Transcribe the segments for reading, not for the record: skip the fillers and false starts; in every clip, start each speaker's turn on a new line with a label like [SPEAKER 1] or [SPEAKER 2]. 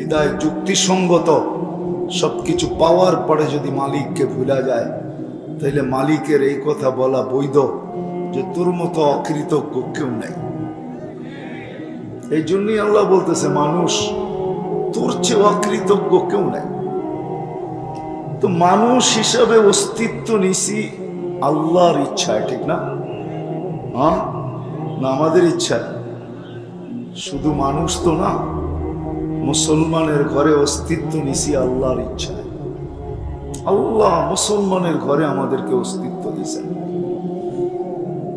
[SPEAKER 1] বিদায় যুক্তিসঙ্গত সবকিছু পাওয়ার পরে যদি মালিককে ভুলা যায়, তাইলে মালিকের এই কথা বলা বৈধ যে তোর মতো অকৃতজ্ঞ কেউ নাই। এই জন্যই আল্লাহ বলতেছে, মানুষ তোর চেয়ে অকৃতজ্ঞ কেউ নাই। তো মানুষ হিসাবে অস্তিত্ব নিছি আল্লাহর ইচ্ছায়, ঠিক না? হ্যাঁ না, আমাদের ইচ্ছায়? শুধু মানুষ তো না, মুসলমানের ঘরে অস্তিত্ব নিছি আল্লাহর ইচ্ছায়। আল্লাহ মুসলমানের ঘরে আমাদেরকে অস্তিত্ব দিয়েছেন।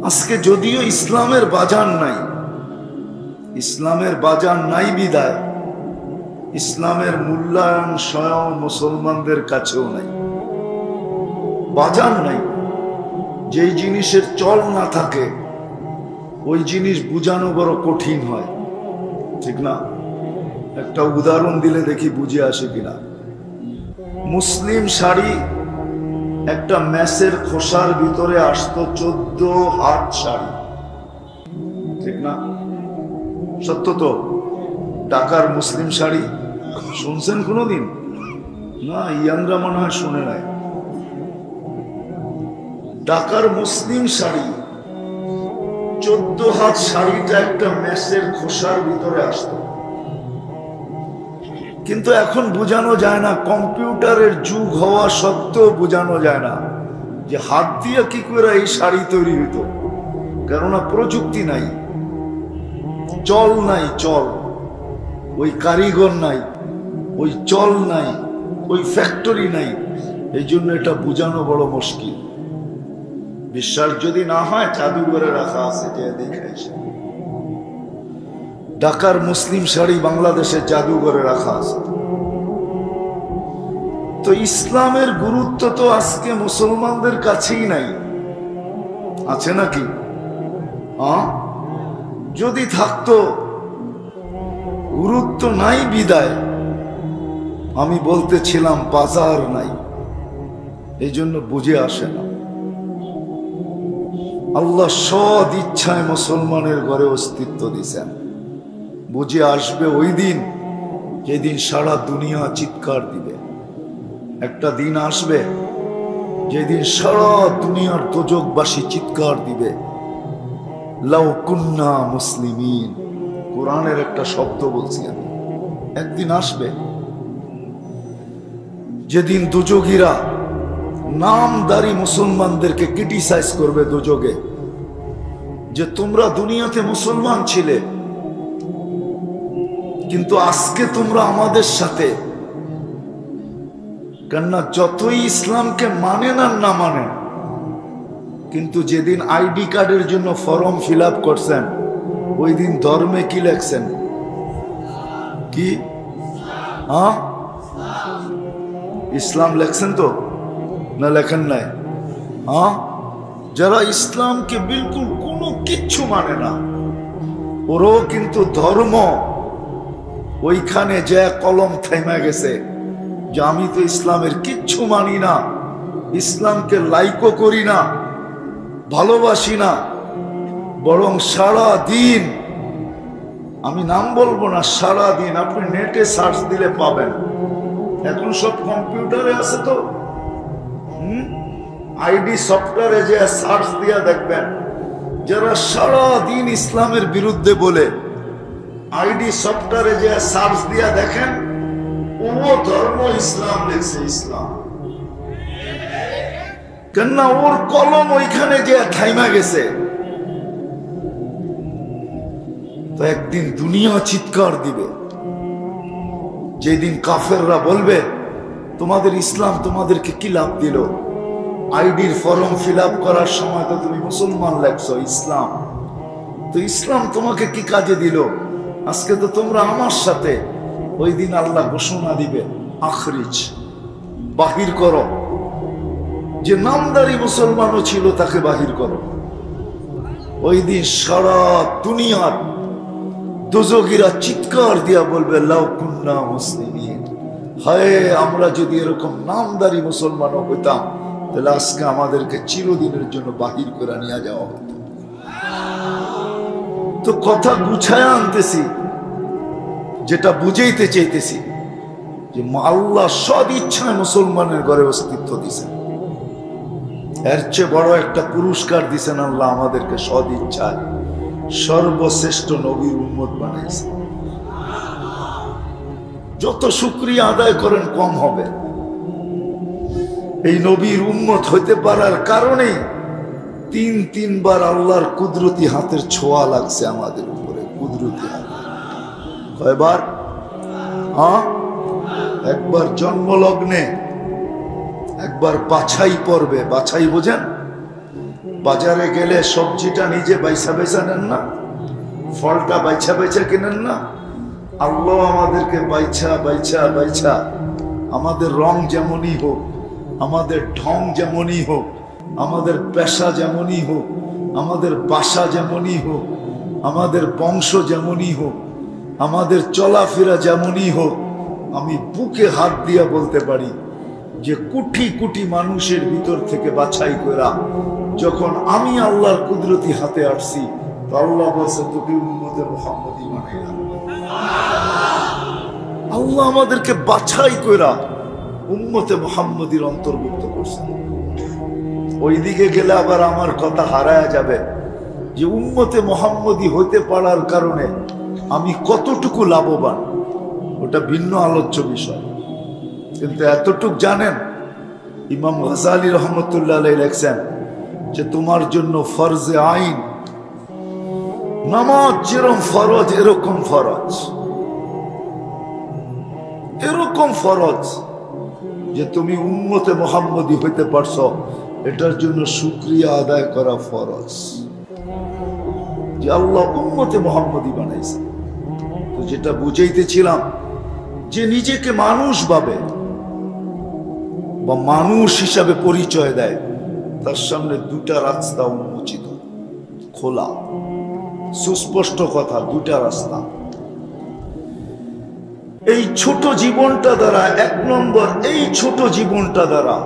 [SPEAKER 1] আজকে যদিও ইসলামের বাজার নাই, ইসলামের বাজার নাই বিদায় ইসলামের মূল্যায়ন স্বয়ং মুসলমানদের কাছেও নাই। বাজার নাই। যেই জিনিসের চল না থাকে ওই জিনিস বুঝানো বড় কঠিন হয়, ঠিক না? একটা উদাহরণ দিলে দেখি বুঝে আসে কিনা। মুসলিম শাড়ি একটা ম্যাসের খোসার ভিতরে আসতো 14 হাত শাড়ি, ঠিক না? সত্য তো? ঢাকার মুসলিম শাড়ি শুনছেন কোনোদিন? না, ইয়াংরা মনে হয় শুনে নাই। ঢাকার মুসলিম শাড়ি 14 হাত শাড়িটা একটা ম্যাসের খোসার ভিতরে আসতো। কিন্তু এখন বোঝানো যায় না, কম্পিউটারের যুগ হওয়া সত্ত্বেও বোঝানো যায় না যে হাত দিয়ে কি করে এই শাড়ি তৈরি হইতো। কেননা প্রযুক্তি নাই, চল নাই, চল ওই কারিগর নাই, ওই চল নাই, ওই ফ্যাক্টরি নাই। এই জন্য এটা বোঝানো বড় মুশকিল। বিশ্বাস যদি না হয়, জাদুঘরে রাখা আছে, যে দেখাইছে। ঢাকার মুসলিম শাড়ি বাংলাদেশের জাদুঘরে রাখা আছে। তো ইসলামের গুরুত্ব তো আজকে মুসলমানদের কাছেই নাই, আছে নাকি? যদি থাকতো, গুরুত্ব নাই বিদায় আমি বলতেছিলাম বাজার নাই, এই জন্য বুঝে আসে না। আল্লাহ সদ ইচ্ছায় মুসলমানের ঘরে অস্তিত্ব দিয়েছেন। বুঝে আসবে ওই দিন, যেদিন সারা দুনিয়া চিৎকার দিবে। একটা দিন আসবে যেদিন সারা দুনিয়ার দোজখবাসী চিৎকার দিবে, লাউ কুন্না মুসলিমিন। কোরআনের একটা শব্দ বলছি আমি। একদিন আসবে যেদিন দোজখীরা নামদারি মুসলমানদেরকে ক্রিটিসাইজ করবে দোজখে, যে তোমরা দুনিয়াতে মুসলমান ছিলে, কিন্তু আজকে তোমরা আমাদের সাথে, কেননা যতই ইসলামকে মানেন আর না মানেন, কিন্তু যেদিন আইডি কার্ডের জন্য ফর্ম ফিল আপ করছেন, ওই দিন ধর্মে কি লেখছেন? কি? ইসলাম লেখছেন তো, না লেখেন নাই? যারা ইসলামকে বিলকুল কোনো কিচ্ছু মানে না, ওরাও কিন্তু ধর্ম ওইখানে যে কলম থেমে গেছে যে আমি তো ইসলামের কিচ্ছু মানি না, ইসলামকে লাইকও করি না, ভালোবাসি না, বরং সারা দিন, আমি নাম বলবো না, সারা দিন আপনি নেটে সার্চ দিলে পাবেন। এখন সব কম্পিউটারে আছে তো, আইডি সফটওয়্যারে যে সার্চ দিয়া দেখবেন, যারা সারা দিন ইসলামের বিরুদ্ধে বলে, আইডি সফটওয়্যারে যে সার্চ দিয়া দেখেন, ও ধর্ম ইসলাম লেখছে, ইসলাম। কেননা ওর কলম ওইখানে যে থাইমা গেছে। তো একদিন দুনিয়া চিৎকার দিবে, যেদিন কাফেররা বলবে তোমাদের ইসলাম তোমাদেরকে কি লাভ দিল? আইডির ফর্ম ফিল আপ করার সময় তো তুমি মুসলমান লেখছো, ইসলাম তো ইসলাম তোমাকে কি কাজে দিল? আজকে তো তোমরা আমার সাথে। ওই দিন আল্লাহ ঘোষণা দিবে, আখরিজ, বাহির করো। যে নামদারি মুসলমানও ছিল তাকে বাহির করো। ওই দিন সারা দুনিয়ার দোজখীরা চিৎকার দিয়া বলবে, লাউ কুন্না মুসলিমিন। হায়, আমরা যদি এরকম নামদারি মুসলমানও হইতাম, তাহলে আজকে আমাদেরকে চিরদিনের জন্য বাহির করে নিয়ে যাওয়া হতো। তো কথা গুছায় আনতেছি, যেটা বুঝাইতে চাইতেছি। যে আল্লাহ সদ ইচ্ছায় মুসলমানের ঘরে অস্তিত্ব দিছেন। এর চেয়ে বড় একটা পুরস্কার দিছেন আল্লাহ আমাদেরকে, সদ ইচ্ছায় সর্বশ্রেষ্ঠ নবীর উম্মত বানাইছেন। যত শুকরিয়া আদায় করেন কম হবে। এই নবীর উম্মত হইতে পারার কারণে তিনবার আল্লাহর কুদরতি হাতের ছোঁয়া লাগছে আমাদের উপরে। কুদরতি হাত কয়বার? একবার জন্মলগ্নে, একবার বাছাই পর্বে। বাছাই বোঝেন? বাজারে গেলে সবজিটা নিজে বাইছা বাইছা নেন না, ফলটা বাইছা বাইছা কিনেন না? আল্লাহ আমাদেরকে বাইছা বাইছা বাইছা, আমাদের রং যেমনই হোক, আমাদের ঢং যেমনই হোক, আমাদের পেশা যেমনই হোক, আমাদের বাসা যেমনই হোক, আমাদের বংশ যেমনই হোক, আমাদের চলাফেরা যেমনই হোক, আমি বুকে হাত দিয়া বলতে পারি যে কোটি কোটি মানুষের ভিতর থেকে বাছাই করা যখন আমি আল্লাহর কুদরতি হাতে আসছি, তো আল্লাহ বলছে তোকে উম্মতে মুহাম্মদী বানাইলাম। আল্লাহ আমাদেরকে বাছাই করা উম্মতে মুহাম্মদীর অন্তর্ভুক্ত করছেন। ওইদিকে গেলে আবার আমার কথা হারায়া যাবে যে উম্মতে মুহাম্মদী হইতে পারার কারণে আমি কতটুকু লাভবান, ওটা ভিন্ন আলোচ্য বিষয়। কিন্তু এতটুকু জানেন, ইমাম গাজালি রহমতুল্লাহ আলাইহি লেখছেন যে তোমার জন্য ফরজে আইন, নামাজ যেরকম ফরজ এরকম ফরজ, এরকম ফরজ যে তুমি উম্মতে মুহাম্মদী হইতে পারছো, এটার জন্য শুকরিয়া আদায় করা ফরজ যে আল্লাহ উম্মতে মুহাম্মদী বানাইছে। তো যেটা বুঝাইতেছিলাম যে নিজেকে মানুষ ভাবে বা মানুষ হিসাবে পরিচয় দেয়, তার সামনে দুটা রাস্তা উন্মোচিত, খোলা, সুস্পষ্ট কথা, দুটা রাস্তা। এই ছোট জীবনটা দ্বারা, এক নম্বর এই ছোট জীবনটা দ্বারা,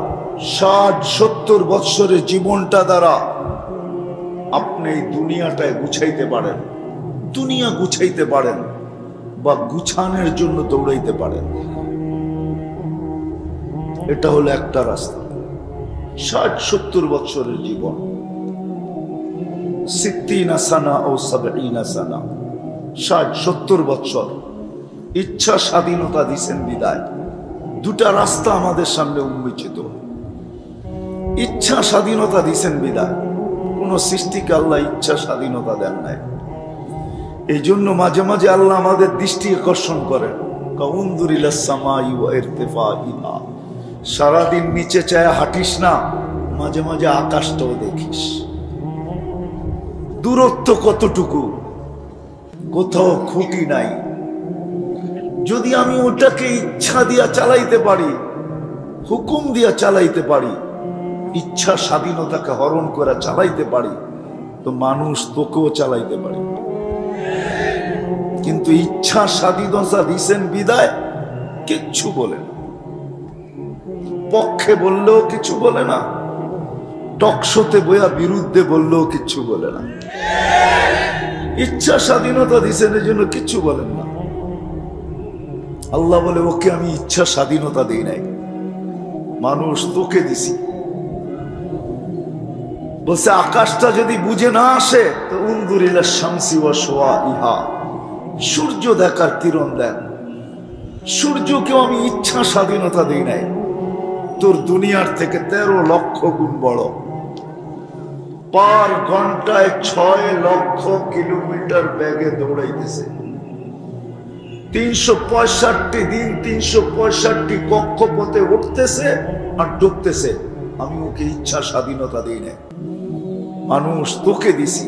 [SPEAKER 1] 60-70 বৎসরের জীবনটা দ্বারা আপনি এই দুনিয়াটায় গুছাইতে পারেন, দুনিয়া গুছাইতে পারেন বা গুছানোর জন্য দৌড়াইতে পারেন। এটা হলো একটা রাস্তা। 60-70 বৎসরের জীবন, 60 সানা ও 70 সানা, 60-70 বৎসর ইচ্ছা স্বাধীনতা দিছেন বিদায়। দুটা রাস্তা আমাদের সামনে উন্মোচিত। ইচ্ছা স্বাধীনতা দিছেন বিদায়, কোন সৃষ্টিকে আল্লাহ ইচ্ছা স্বাধীনতা দেন নাই। এই জন্য মাঝে মাঝে আল্লাহ আমাদের দৃষ্টি আকর্ষণ করেন, সারাদিন নিচে চায় হাঁটিস না, মাঝে মাঝে আকাশটাও দেখিস। দূরত্ব কতটুকু, কোথাও খুঁটি নাই। যদি আমি ওটাকে ইচ্ছা দিয়া চালাইতে পারি, হুকুম দিয়া চালাইতে পারি, ইচ্ছা স্বাধীনতাকে হরণ করে চালাইতে পারি, তো মানুষ তোকেও চালাইতে পারি। কিন্তু ইচ্ছা স্বাধীনতা দিছেন বিদায় কিচ্ছু বলে না, পক্ষে বললেও কিছু বলে না, টকশোতে বইয়া বিরুদ্ধে বললেও কিচ্ছু বলে না। ইচ্ছা স্বাধীনতা দিছেন এর জন্য কিচ্ছু বলেন না। আল্লাহ বলে ওকে আমি ইচ্ছা স্বাধীনতা দিই নাই, মানুষ তোকে দিছি। বলছে আকাশটা যদি বুঝে না আসে তো উনদুরিলা শামসি ওয়া শুআইহা, সূর্য দেখার কিরণ দেন। সূর্যকেও আমি ইচ্ছা স্বাধীনতা দিই নাই, তোর দুনিয়ার থেকে 13 লক্ষ গুণ বড়। পার ঘন্টায় 6 লক্ষ কিলোমিটার বেগে দৌড়াইতেছে, 365 দিন 365 কক্ষপথে উঠতেছে আর ডুবতেছে। আমি ওকে ইচ্ছা স্বাধীনতা দিই না, মানুষ তোকে দিছি।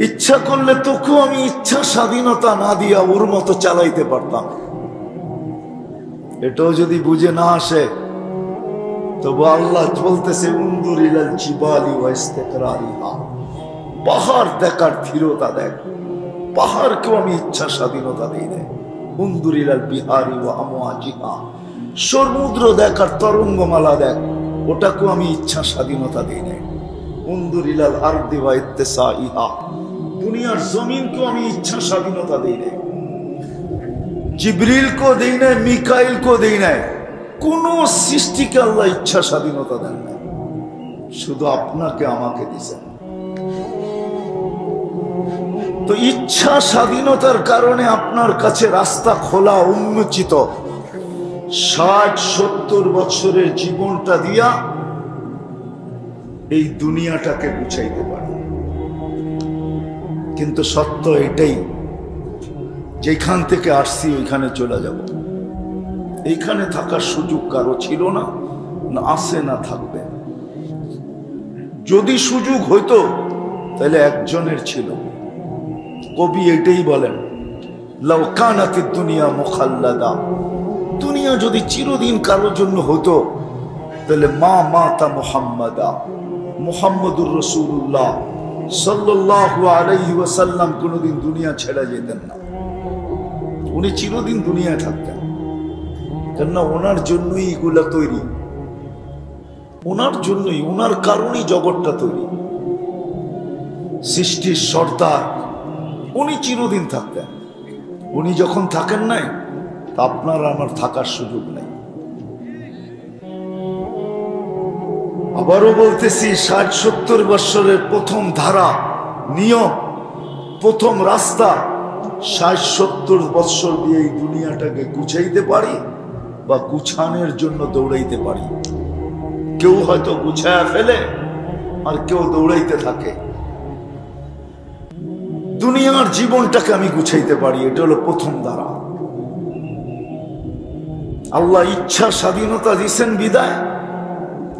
[SPEAKER 1] ইচ্ছা করলে তোকেও আমি ইচ্ছা স্বাধীনতা না দিয়া ওর মতো চালাইতে পারতাম। এটাও যদি বুঝে না আসে, তবু আল্লাহ বলতেছে উনদুর ইলাল জিবালি ওয়া ইস্তিকরারিহা, পাহাড় দেখার ধীরতা দেখ। পাহাড়কেও আমি ইচ্ছা স্বাধীনতা দিই না। উনদুর ইলাল বিহারি ওয়া আমওয়াজিহা, সমুদ্র দেখার তরঙ্গমালা দেখ, ওটাকেও আমি ইচ্ছা স্বাধীনতা দিই না। উনদুর ইলাল আরদি ওয়া ইত্তিসাইহা, দুনিয়ার জমিনকেও আমি ইচ্ছা স্বাধীনতা দিই না। जिब्रील को देई নাই, মিকাইল को দেই নাই, কোন সৃষ্টিকে আল্লাহ ইচ্ছা স্বাধীনতা দেন না, শুধু আপনাকে আমাকে দিয়েছেন। তো ইচ্ছা স্বাধীনতার কারণে আপনার কাছে রাস্তা খোলা, উন্মোচিত। 60-70 বছরের জীবনটা দিয়া এই দুনিয়াটাকে গুছাইতে পারে। কিন্তু সত্য এটাই, যেখান থেকে আসছি ওইখানে চলে যাব। এইখানে থাকার সুযোগ কারো ছিল না, না আছে না থাকবে। যদি সুযোগ হইতো তাহলে একজনের ছিল। কবি এটাই বলেন, লাউ কানাতিদ দুনিয়া মুখাল্লাদা, দুনিয়া যদি চিরদিন কারোর জন্য হতো তাহলে মা মাতা মুহাম্মাদা, মুহাম্মদুর রাসূলুল্লাহ সাল্লাল্লাহু আলাইহি ওয়াসাল্লাম কোনোদিন দুনিয়া ছেড়ে যেতেন না। উনি চিরদিন দুনিয়ায় থাকতেন, কেননা ওনার জন্যই এগুলা তৈরি, ওনার জন্যই, ওনার কারণেই জগৎটা তৈরি। সৃষ্টির সর্দার উনি চিরদিন থাকতেন। উনি যখন থাকেন নাই, তা আপনার আমার থাকার সুযোগ নেই। আবারও বলতেছি, 60-70 বছরের প্রথম ধারা, নিয়ম, প্রথম রাস্তা, 60-70 বছর দিয়ে এই দুনিয়াটাকে গুছাইতে পারি বা গুছানোর জন্য দৌড়াইতে পারি। কেউ হয়তো গুছায়া ফেলে আর কেউ দৌড়াইতে থাকে। দুনিয়ার জীবনটাকে আমি গুছাইতে পারি, এটা হলো প্রথম ধারা। আল্লাহ ইচ্ছা স্বাধীনতা দিছেন বিদায়,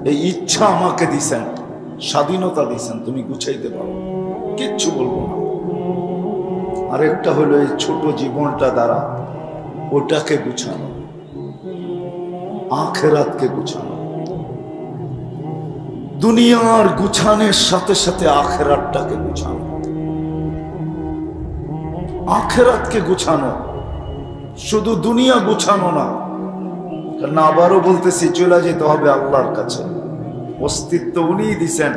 [SPEAKER 1] এই ইচ্ছা আমাকে দিছেন, স্বাধীনতা দিছেন, তুমি গুছাইতে পারো, কিচ্ছু বলবো না। আরেকটা হলো এই ছোট জীবনটা দ্বারা ওটাকে গুছানো, আখিরাতকে গুছানো। দুনিয়ার গুছানোর সাথে সাথে আখিরাতটাকে গুছানো, আখিরাতকে গুছানো, শুধু দুনিয়া গুছানো না। কারণ আবারও বলতেছি, চলে যেতে হবে আল্লাহর কাছে। অস্তিত্ব উনিই দিছেন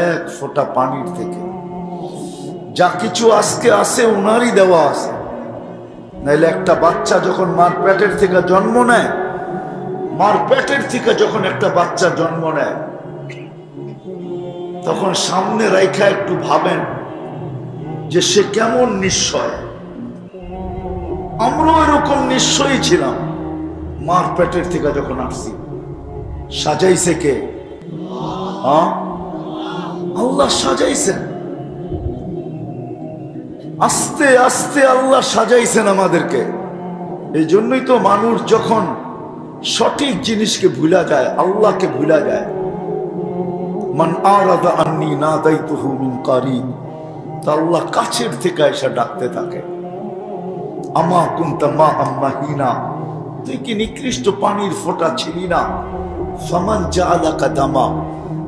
[SPEAKER 1] এক ফোঁটা পানির থেকে। যা কিছু আজকে আছে উনারই দেওয়া আছে। নাইলে একটা বাচ্চা যখন মার পেটের থেকে জন্ম নেয়, মার পেটের থেকে যখন একটা বাচ্চা জন্ম নেয়, তখন সামনে রাইখা একটু ভাবেন যে সে কেমন নিশ্চয়। আমরাও এরকম নিশ্চয়ই ছিলাম মার পেটের থেকে যখন আসছি। সাজাইছে কে? আল্লাহ সাজাইছেন। আস্তে আস্তে আল্লাহ সাজাইছেন আমাদেরকে। এই জন্যই তো মানুষ যখন সঠিক জিনিসকে ভুলা যায়, আল্লাহকে ভুলা যায়। মান আরাদা আন্নি নাদাইতুহু মিন কারিব, তা আল্লাহ কাছের থেকে এসে ডাকতে থাকে। আমা কুনতা মা আম্মাহিনা, তুই কি নিকৃষ্ট পানির ফোঁটা ছিলি না? ফামান জাআলাকা দামা,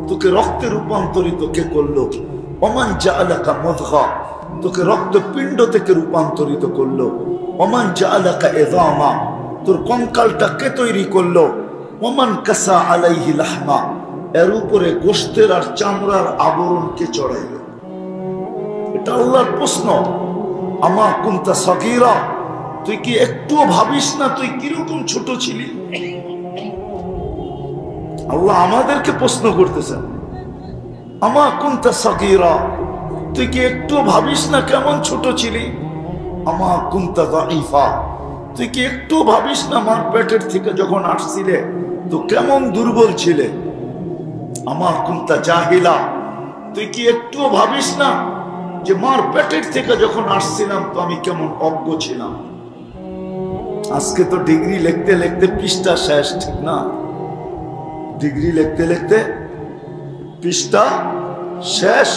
[SPEAKER 1] তোকে রক্তে রূপান্তরিত কে করলো? ওমান জাআলাকা মুদগা, তোকে রক্তপিণ্ড থেকে রূপান্তরিত করলো। ওমান জাআলাকা ইযামা, তোর কঙ্কালটা কে তৈরি করলো? ওমান কাসা আলাইহি লাহমা, এর উপরে গোশতের আর চামড়ার আবরণ কে চড়াইলো? এটা আল্লাহর প্রশ্ন। আমা কুনতা সাগীরা, তুই কি একটুও ভাবিস না তুই কিরকম ছোট ছিলি? আল্লাহ আমাদেরকে প্রশ্ন করতেছেন, আমা কুনতা সাগীরা, তুই কি একটুও ভাবিস না কেমন ছোট ছিলি? আমা কুনতা দাঈফা, তুই কি একটুও ভাবিস না মার পেটের থেকে যখন আসছিলে তো কেমন দুর্বল ছিলে? আমা কুনতা জাহিলা, তুই কি একটুও ভাবিস না যে মার পেটের থেকে যখন আসছিলাম তো আমি কেমন অজ্ঞ ছিলাম? আজকে তো ডিগ্রি লিখতে লিখতে পৃষ্ঠা শেষ, ঠিক না? ডিগ্রি লিখতে লিখতে পৃষ্ঠা শেষ,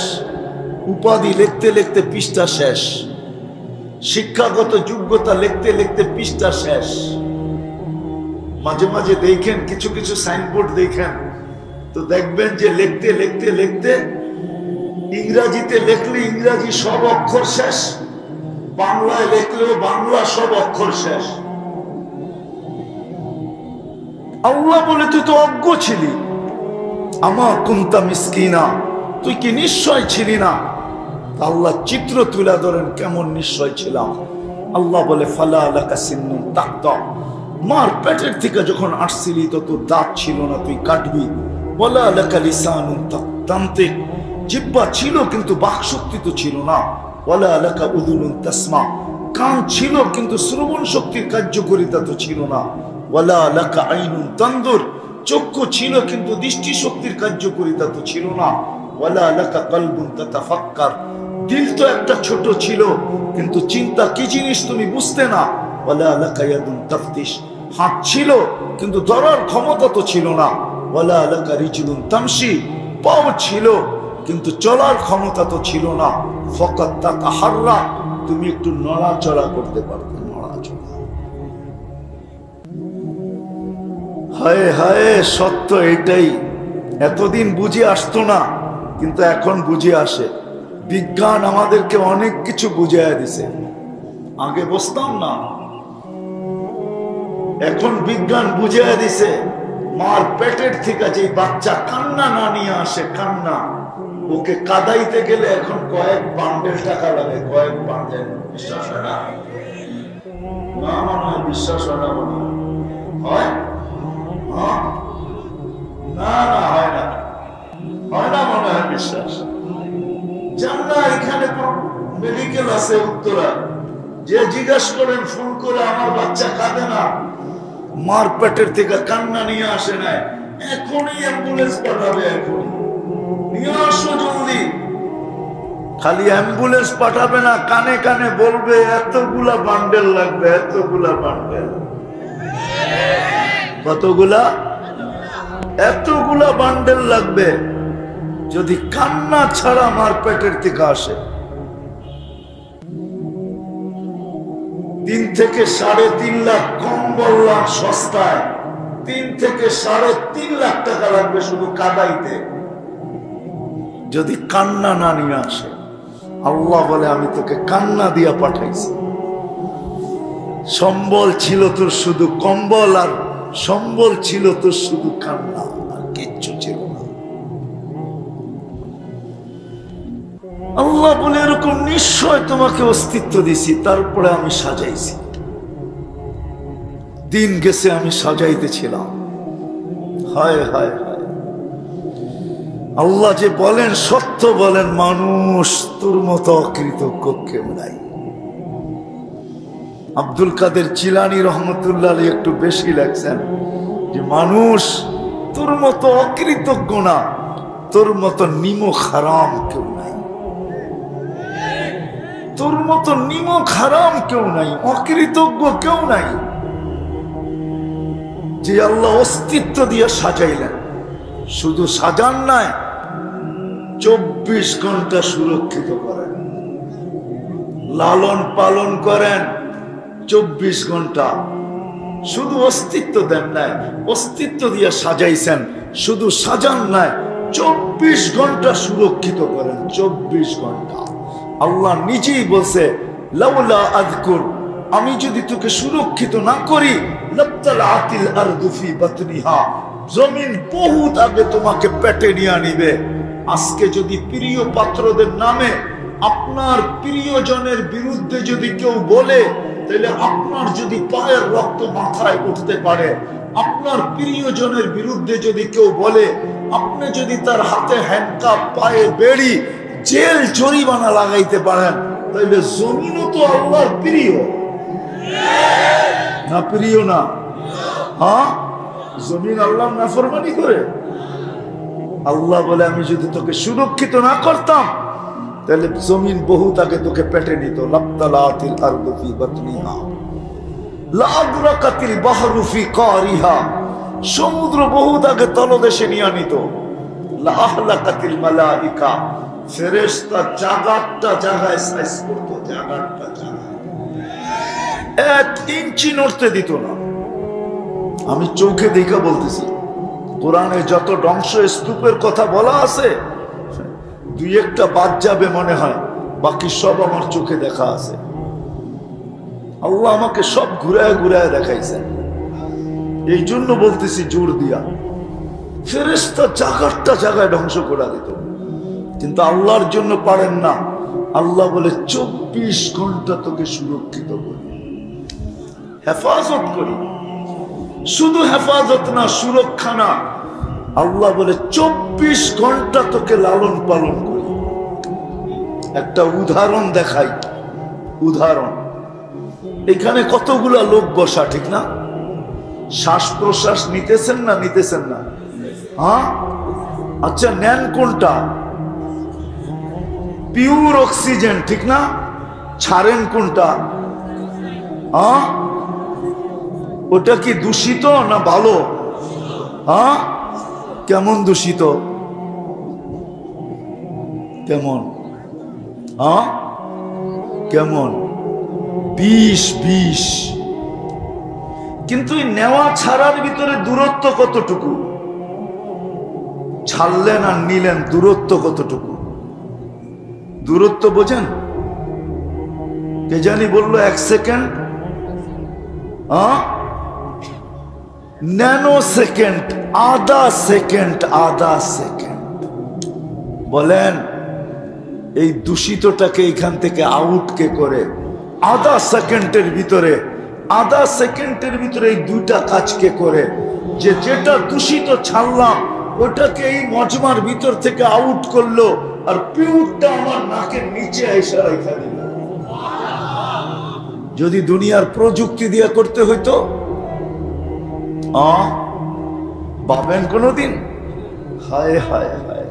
[SPEAKER 1] উপাধি লিখতে লিখতে পৃষ্ঠা শেষ, শিক্ষাগত যোগ্যতা লিখতে লিখতে পৃষ্ঠা শেষ। মাঝে মাঝে দেখেন কিছু কিছু সাইনবোর্ড দেখেন তো দেখবেন যে লিখতে লিখতে লিখতে ইংরাজিতে লিখলে ইংরাজি সব অক্ষর শেষ, বাংলায় লিখলেও বাংলা সব অক্ষর শেষ। আল্লাহ বলে তুই তো অজ্ঞ ছিলি। আমা কুনতা মিসকিনা, তুই কি নিশ্চয় ছিলি না? আল্লাহ চিত্র তুলে ধরেন কেমন নিশ্চয় ছিলাম। আল্লাহ বলে ফালা লাকা সিন্নুন তাকতা, মার পেটের থেকে যখন আসছিলি তো তোর দাঁত ছিল না, তুই কাটবি। ওয়ালা লাকা লিসানুন তানতিক, জিহ্বা ছিল কিন্তু বাকশক্তি তো ছিল না। ওয়ালা লাকা উযুনুন তাসমা, কান ছিল কিন্তু শ্রবণ শক্তির কার্যকারিতা তো ছিল না। ওয়ালা লাকা আইনুন তানদুর, চক্ষু ছিল কিন্তু দৃষ্টি শক্তির কার্যকারিতা তো ছিল না। ওয়ালা লাকা কলবুন তাতাফাক্কার, দিল তো একটা ছোট ছিল কিন্তু চিন্তা কি জিনিস তুমি বুঝতে না। ওয়ালা লাকা ইয়াদুন তাফতিশ, হাত ছিল কিন্তু ধরার ক্ষমতা তো ছিল না। ওয়ালা লাকা রিজলুন তামশি, পাও ছিল কিন্তু চলার ক্ষমতা তো ছিল না। ফাকাত তাতাহাররা, তুমি একটু নড়াচড়া করতে পারবে, নড়াচড়া। হায় হায়, সত্য এটাই। এতদিন বুঝে আসতো না কিন্তু এখন বুঝে আসে। বিজ্ঞান আমাদেরকে অনেক কিছু বুঝাইয়া দিছে, আগে বুঝতাম না, এখন বিজ্ঞান বুঝাইয়া দিছে। মার পেটের থেকে যে বাচ্চা কান্না না নিয়ে আসে, কান্না, ওকে কাদাইতে গেলে এখন কয়েক বান্ডেল টাকা লাগে, কয়েক বান্ডেল। বিশ্বাস হয় না? না মনে হয়, বিশ্বাস হয় না মনে হয়। না না, হয় না, হয় না মনে হয় বিশ্বাস। জানা এখানে মেডিকেল আছে উত্তরা, যে জিজ্ঞাসা করেন ফোন করে, আমার বাচ্চা কাঁদে না, মার পেটের থেকে কান্না নিয়ে আসে না, এখনই অ্যাম্বুলেন্স পাঠাবে, এখনই নিয়ে আসো জলদি। খালি অ্যাম্বুলেন্স পাঠাবে না, কানে কানে বলবে এতগুলা বান্ডেল লাগবে, এতগুলা বান্ডেল। কতগুলা? এতগুলা বান্ডেল লাগবে যদি কান্না ছাড়া মার পেটের থেকে আসে। 3 থেকে 3.5 লাখ, কম বললাম সস্তায়, 3 থেকে 3.5 লাখ টাকা লাগবে শুধু কাদাইতে, যদি কান্না না নিয়ে আসে। আল্লাহ বলে আমি তোকে কান্না দিয়া পাঠাইছি। সম্বল ছিল তোর শুধু কম্বল, আর সম্বল ছিল তোর শুধু কান্না, আর কিচ্ছু ছিল না। আল্লাহ বলে এরকম নিশ্চয় তোমাকে অস্তিত্ব দিছি, তারপরে আমি সাজাইছি। দিন গেছে আমি সাজাইতেছিলাম। হায় হায় হায়, আল্লাহ যে বলেন সত্য বলেন, মানুষ তোর মতো অকৃতজ্ঞ কেউ নাই। আব্দুল কাদের জিলানী রহমতুল্লাহ আলাইহি একটু বেশি লেখছেন যে মানুষ তোর মতো অকৃতজ্ঞ না, তোর মতো নিমক হারাম কেউ নাই, তোর মতো নিমক হারাম কেউ নাই, অকৃতজ্ঞ কেউ নাই। যে আল্লাহ অস্তিত্ব দিয়ে সাজাইলেন, শুধু সাজান নাই, 24 ঘন্টা সুরক্ষিত করেন, লালন পালন করেন 24 ঘন্টা। শুধু অস্তিত্ব দেন নাই, অস্তিত্ব দিয়ে সাজাইছেন, শুধু সাজান নাই, 24 ঘন্টা সুরক্ষিত করেন, 24 ঘন্টা। আল্লাহ নিজেই বলছে লাউলা আযকুর, আমি যদি তোকে সুরক্ষিত না করি, লাবতালাতিল আরদু ফি বাতনিহা, জমিন বহুত আগে তোমাকে পেটে নিয়ে নিবে। আজকে যদি প্রিয় পাত্রদের নামে আপনার প্রিয়জনের বিরুদ্ধে যদি কেউ বলে, তাহলে আপনার যদি পায়ের রক্ত মাথায় উঠতে পারে। আপনার প্রিয়জনের বিরুদ্ধে যদি কেউ বলে, আপনি যদি তার হাতে হ্যান্ডকাপ, পায়ে বেড়ি, জেল জরিমানা লাগাইতে পারেন, তাহলে জমিনও তো আল্লাহর প্রিয় না? প্রিয় না? হ্যাঁ, জমিন আল্লাহর নাফরমানি করে। আল্লাহ বলে আমি যদি তোকে সুরক্ষিত না করতাম, তাহলে জমিন বহুত আগে তোকে পেটে নিত। লাবতালাতিল আরদু ফি বাতনিহা লাআদরাকাতিল বাহরু ফি কারিহা, সমুদ্র বহুত আগে তলদেশে নিয়ে নিত। লাআহলাকাতিল মালাইকা, ফেরেশতা জাগাতটা জায়গায় সাইজ করত, জাগাতটা জায়গায় 1 ইঞ্চি নড়তে দিত না। আমি চোখে দেখা বলতেছি, কোরআনে যত ধ্বংস স্তূপের কথা বলা আছে, 2-1টা বাদ যাবে মনে হয়, বাকি সব আমার চোখে দেখা আছে। আল্লাহ আমাকে সব ঘুরায় ঘুরায় দেখাইছেন, এই জন্য বলতেছি জোর দিয়া। ফেরেশতা জাগারটা জায়গায় ধ্বংস করে দিত, কিন্তু আল্লাহর জন্য পারেন না। আল্লাহ বলে 24 ঘন্টা তোকে সুরক্ষিত করি। হেফাজত করি। শুধু হেফাজত না, সুরক্ষা না, আল্লাহ বলে 24 ঘন্টা তোকে লালন পালন করি। একটা উদাহরণ দেখাই, উদাহরণ। এখানে কতগুলা লোক বসা, ঠিক না? শ্বাস প্রশ্বাস নিতেছেন না নিতেছেন না? হ্যাঁ, আচ্ছা, নেন কোনটা? পিওর অক্সিজেন, ঠিক না? ছাড়েন কোনটা? হ্যাঁ, ওটা কি দূষিত না ভালো? হ্যাঁ, কেমন দূষিত? কেমন? হ্যাঁ, কেমন? বিষ, বিষ। কিন্তু নেওয়া ছাড়ার ভিতরে দূরত্ব কতটুকু? ছাড়লেন আর নিলেন, দূরত্ব কতটুকু? দূরত্ব বোঝেন? কে জানি বললো 1 সেকেন্ড, ন্যানো সেকেন্ড, আধা সেকেন্ড, আধা সেকেন্ড। বলেন এই দূষিতটাকে এখান থেকে আউট কে করে? আধা সেকেন্ডের ভিতরে, আধা সেকেন্ডের ভিতরে এই দুইটা কাজ কে করে? যে যেটা দূষিত ছাড়লাম ওটাকে এই মজমার ভিতর থেকে আউট করলো, আর পিউরটা আমার নাকের নিচে এসে রেখে দিল। যদি দুনিয়ার প্রযুক্তি দিয়ে করতে হইতো, ভাবেন কোনদিন? হায় হায় হায়।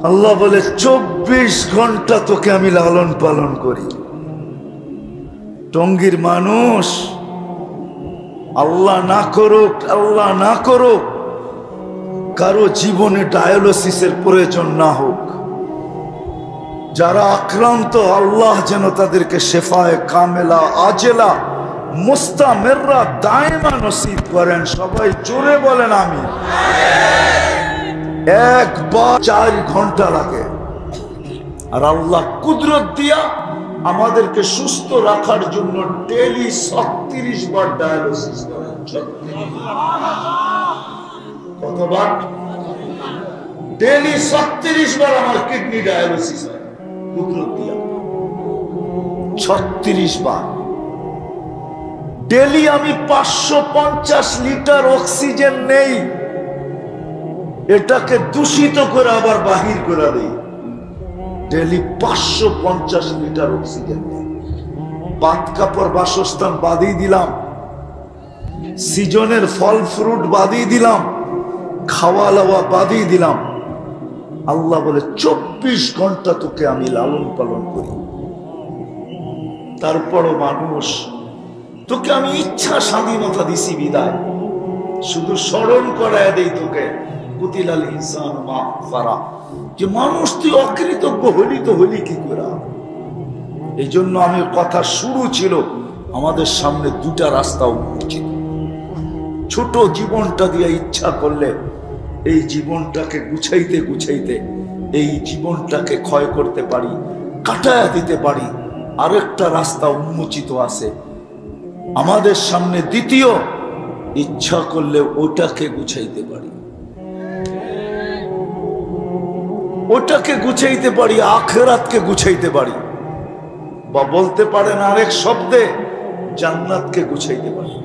[SPEAKER 1] আল্লাহ বলে 24 ঘন্টা তোকে আমি লালন পালন করি। টঙ্গীর মানুষ, আল্লাহ না করুক, আল্লাহ না করুক, কারো জীবনে ডায়ালিসিসের প্রয়োজন না হোক। যারা আক্রান্ত, আল্লাহ যেন তাদেরকে শেফায়ে কামেলা, আজেলা, মুস্তামেররা, দায়মা নসিব করেন। সবাই জোরে বলেন আমি। একবার 4 ঘন্টা লাগে, আর আল্লাহ কুদরত দিয়া আমাদেরকে সুস্থ রাখার জন্য ডেইলি 36 বার ডায়ালিসিস করেন। কতবার? ডেইলি 36 বার আমার কিডনি ডায়ালিসিস হয় কুদরত দিয়া। 36 বার। ডেইলি আমি 550 লিটার অক্সিজেন নেই, এটাকে দূষিত করে আবার বাহির করে দেই। ডেইলি 550 লিটার অক্সিজেন নেই। পাত কাপড় বাসস্থান বাদই দিলাম, সিজনের ফল ফ্রুট বাদই দিলাম, খাওয়া দাওয়া বাদই দিলাম। আল্লাহ বলে 24 ঘন্টা তোকে আমি লালন পালন করি। তারপরও মানুষ, তোকে আমি ইচ্ছা স্বাধীনতা দিছি বিদায়, শুধু স্মরণ করায় দেই তোকে, কুতিলাল ইনসান মা ফারা, যে মানুষ তুই অকৃতজ্ঞ হলি তো হলি কি করে? এই জন্য আমি কথা শুরু ছিল, আমাদের সামনে 2টা রাস্তা উন্মোচিত। ছোট জীবনটা দিয়ে ইচ্ছা করলে এই জীবনটাকে গুছাইতে গুছাইতে এই জীবনটাকে ক্ষয় করতে পারি, কাটায়া দিতে পারি। আরেকটা রাস্তা উন্মোচিত আছে আমাদের সামনে, দ্বিতীয়, ইচ্ছা করলে ওটাকে গুছাইতে পারি, ওটাকে গুছাইতে পারি, আখিরাতকে গুছাইতে পারি, বা বলতে পারেন আরেক শব্দে জান্নাতকে গুছাইতে পারি।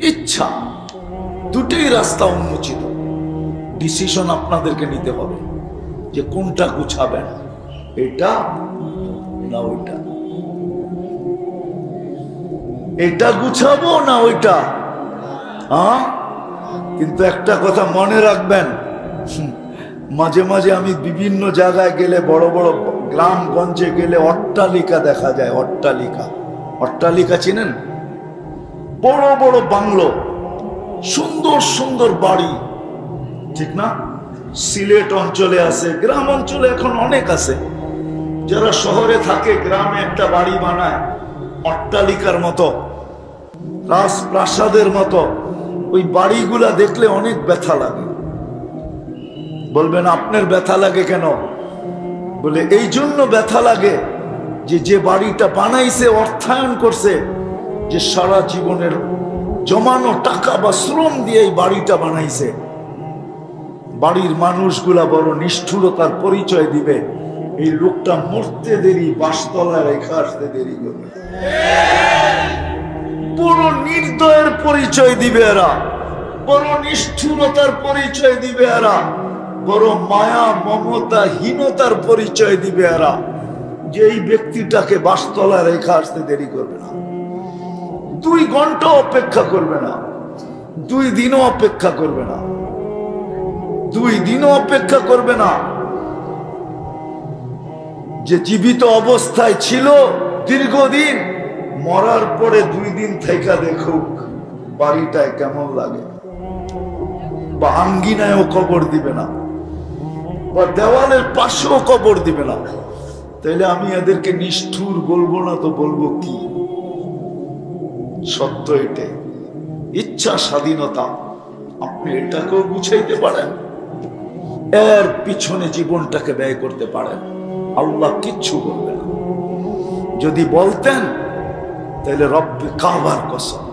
[SPEAKER 1] ইচ্ছা, দুটোই রাস্তা উন্মোচিত। ডিসিশন আপনাদেরকে নিতে হবে যে কোনটা গুছাবেন, এটা না ওইটা, এটা গুছাবো না ওইটা। কিন্তু একটা কথা মনে রাখবেন, মাঝে মাঝে আমি বিভিন্ন জায়গায় গেলে, বড় বড় গ্রামগঞ্জে গেলে অট্টালিকা দেখা যায়। অট্টালিকা, অট্টালিকা চিনেন? বড় বড় বাংলো, সুন্দর সুন্দর বাড়ি, ঠিক না? সিলেট অঞ্চলে আছে, গ্রাম অঞ্চলে এখন অনেক আছে। যারা শহরে থাকে গ্রামে একটা বাড়ি বানায় অট্টালিকার মতো, রাজপ্রাসাদের মতো। ওই বাড়িগুলা দেখলে অনেক ব্যথা লাগে। বলবেন আপনার ব্যথা লাগে কেন? বলে এই জন্য ব্যথা লাগে যে যে বাড়িটা বানাইছে, অর্থায়ন করছে, যে সারা জীবনের জমানো টাকা বা শ্রম দিয়ে এই বাড়িটা বানাইছে, বাড়ির মানুষগুলা বড় নিষ্ঠুরতার পরিচয় দিবে এই লোকটা মরতে দেরি, বাসতলায় রেখা আসতে দেরি করবে। বড় নির্দয়ের পরিচয় দিবে এরা, বড় নিষ্ঠুরতার পরিচয় দিবে এরা, বড় মায়া মমতা হীনতার পরিচয় দিবে এরা, যে এই ব্যক্তিটাকে বাসতলায় রেখা আসতে দেরি করবে না। 2 ঘন্টা অপেক্ষা করবে না, 2 দিনও অপেক্ষা করবে না, 2 দিনও অপেক্ষা করবে না। যে জীবিত অবস্থায় ছিল দীর্ঘদিন, মরার পরে 2 দিন থেকে দেখুক বাড়িটায় কেমন লাগে, বা আঙ্গিনায়ও কবর দিবে না, বা দেওয়ালের পাশেও কবর দিবে না। তাইলে আমি এদেরকে নিষ্ঠুর বলবো না তো বলবো কি? সত্য এটাই, ইচ্ছা স্বাধীনতা। আপনি এটাকেও বুঝাইতে পারেন, এর পিছনে জীবনটাকে ব্যয় করতে পারেন, আল্লাহ কিচ্ছু বলবে না। যদি বলতেন তাহলে রব্বে কাবার কসম,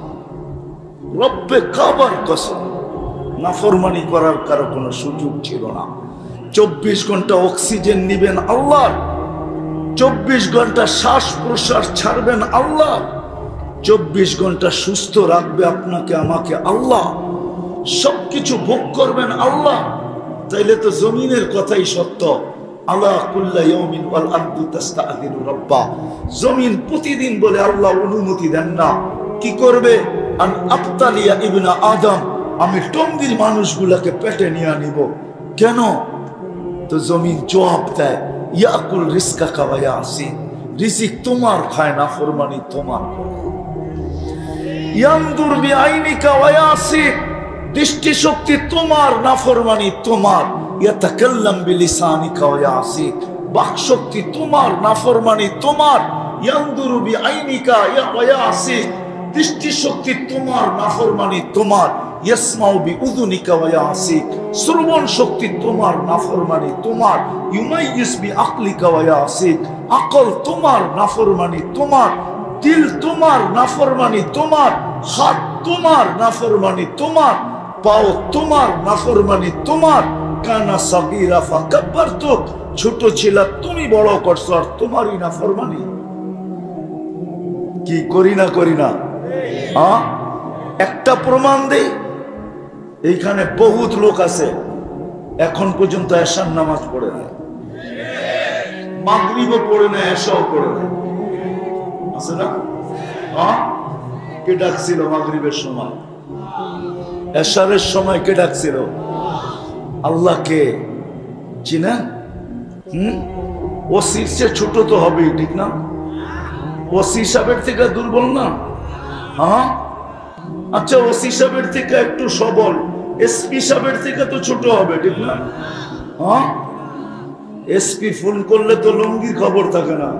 [SPEAKER 1] রব্বে কাবার কসম, নাফরমানি করার কারো কোনো সুযোগ ছিল না। 24 ঘন্টা অক্সিজেন নিবেন আল্লাহ, 24 ঘন্টা শ্বাস প্রশ্বাস ছাড়বেন আল্লাহ, 24 ঘন্টা সুস্থ রাখবে আপনাকে আমাকে আল্লাহ, সবকিছু ভোগ করবেন আল্লাহ। তাইলে তো জমিনের কথাই সত্য, আলা কুল্লা ইয়াউমিন ওয়াল আরদু তাস্তাআযিনু রাব্বা। জমিন প্রতিদিন বলে আল্লাহ অনুমতি দেন না, কি করবে? আন আবতালিয়া ইবনা আদম, আমি টঙ্গির মানুষগুলাকে পেটে নিয়ে নিব। কেন? তো জমিন জবাব দেয়, ইয়াকুল রিজকাকা ওয়া ইয়াসি, রিজিক তোমার খায়, নাফরমানি তোমার করে। ইয়ানদুর বিআইনিকা ওয়া ইয়াসি, দৃষ্টি শক্তি তোমার, নাফরমানি তোমার। ইয়াতাকাল্লাম বিলিসানিকা ওয়া ইয়াসি, বাক শক্তি তোমার, নাফরমানি তোমার। ইয়ানদুরু বিআইনিকা ওয়া ইয়াসি, দৃষ্টি শক্তি তোমার, নাফরমানি তোমার। ইয়াসমাউ বিউযুনিকা ওয়া ইয়াসি, শ্রবণ শক্তি তোমার, নাফরমানি তোমার। ইউমাইয়িস বিআকলিকা ওয়া ইয়াসি, আকল তোমার, নাফরমানি তোমার। দিল তোমার, নাফরমানি তোমার। হাত তোমার, নাফরমানি তোমার। পাও তোমার, নাফরমানি তোমার। কানা সাগীরা ফাকাব্বারতুক, ছোট ছিল তুমি বড় করছো, আর তোমারই নাফরমানি। কি করি না করি না? একটা প্রমাণ দেই, এইখানে বহুত লোক আছে এখন পর্যন্ত এশার নামাজ পড়ে নাই, মাগরিবও পড়ে নাই, এশাও পড়ে নাই, আছে না? কে ডাকছিল মাগরিবের সময়? এশারের সময় কে ডাকছিল? আল্লাহকে চিনেন? ওসি সে ছোট তো হবেই, ঠিক না? ওসি সাহেবের থেকে দুর্বল না? আচ্ছা, ওসি সাহেবের থেকে একটু সবল, এসপি সাহেবের থেকে তো ছোট হবে, ঠিক না? এসপি ফোন করলে তো লুঙ্গির খবর থাকে না।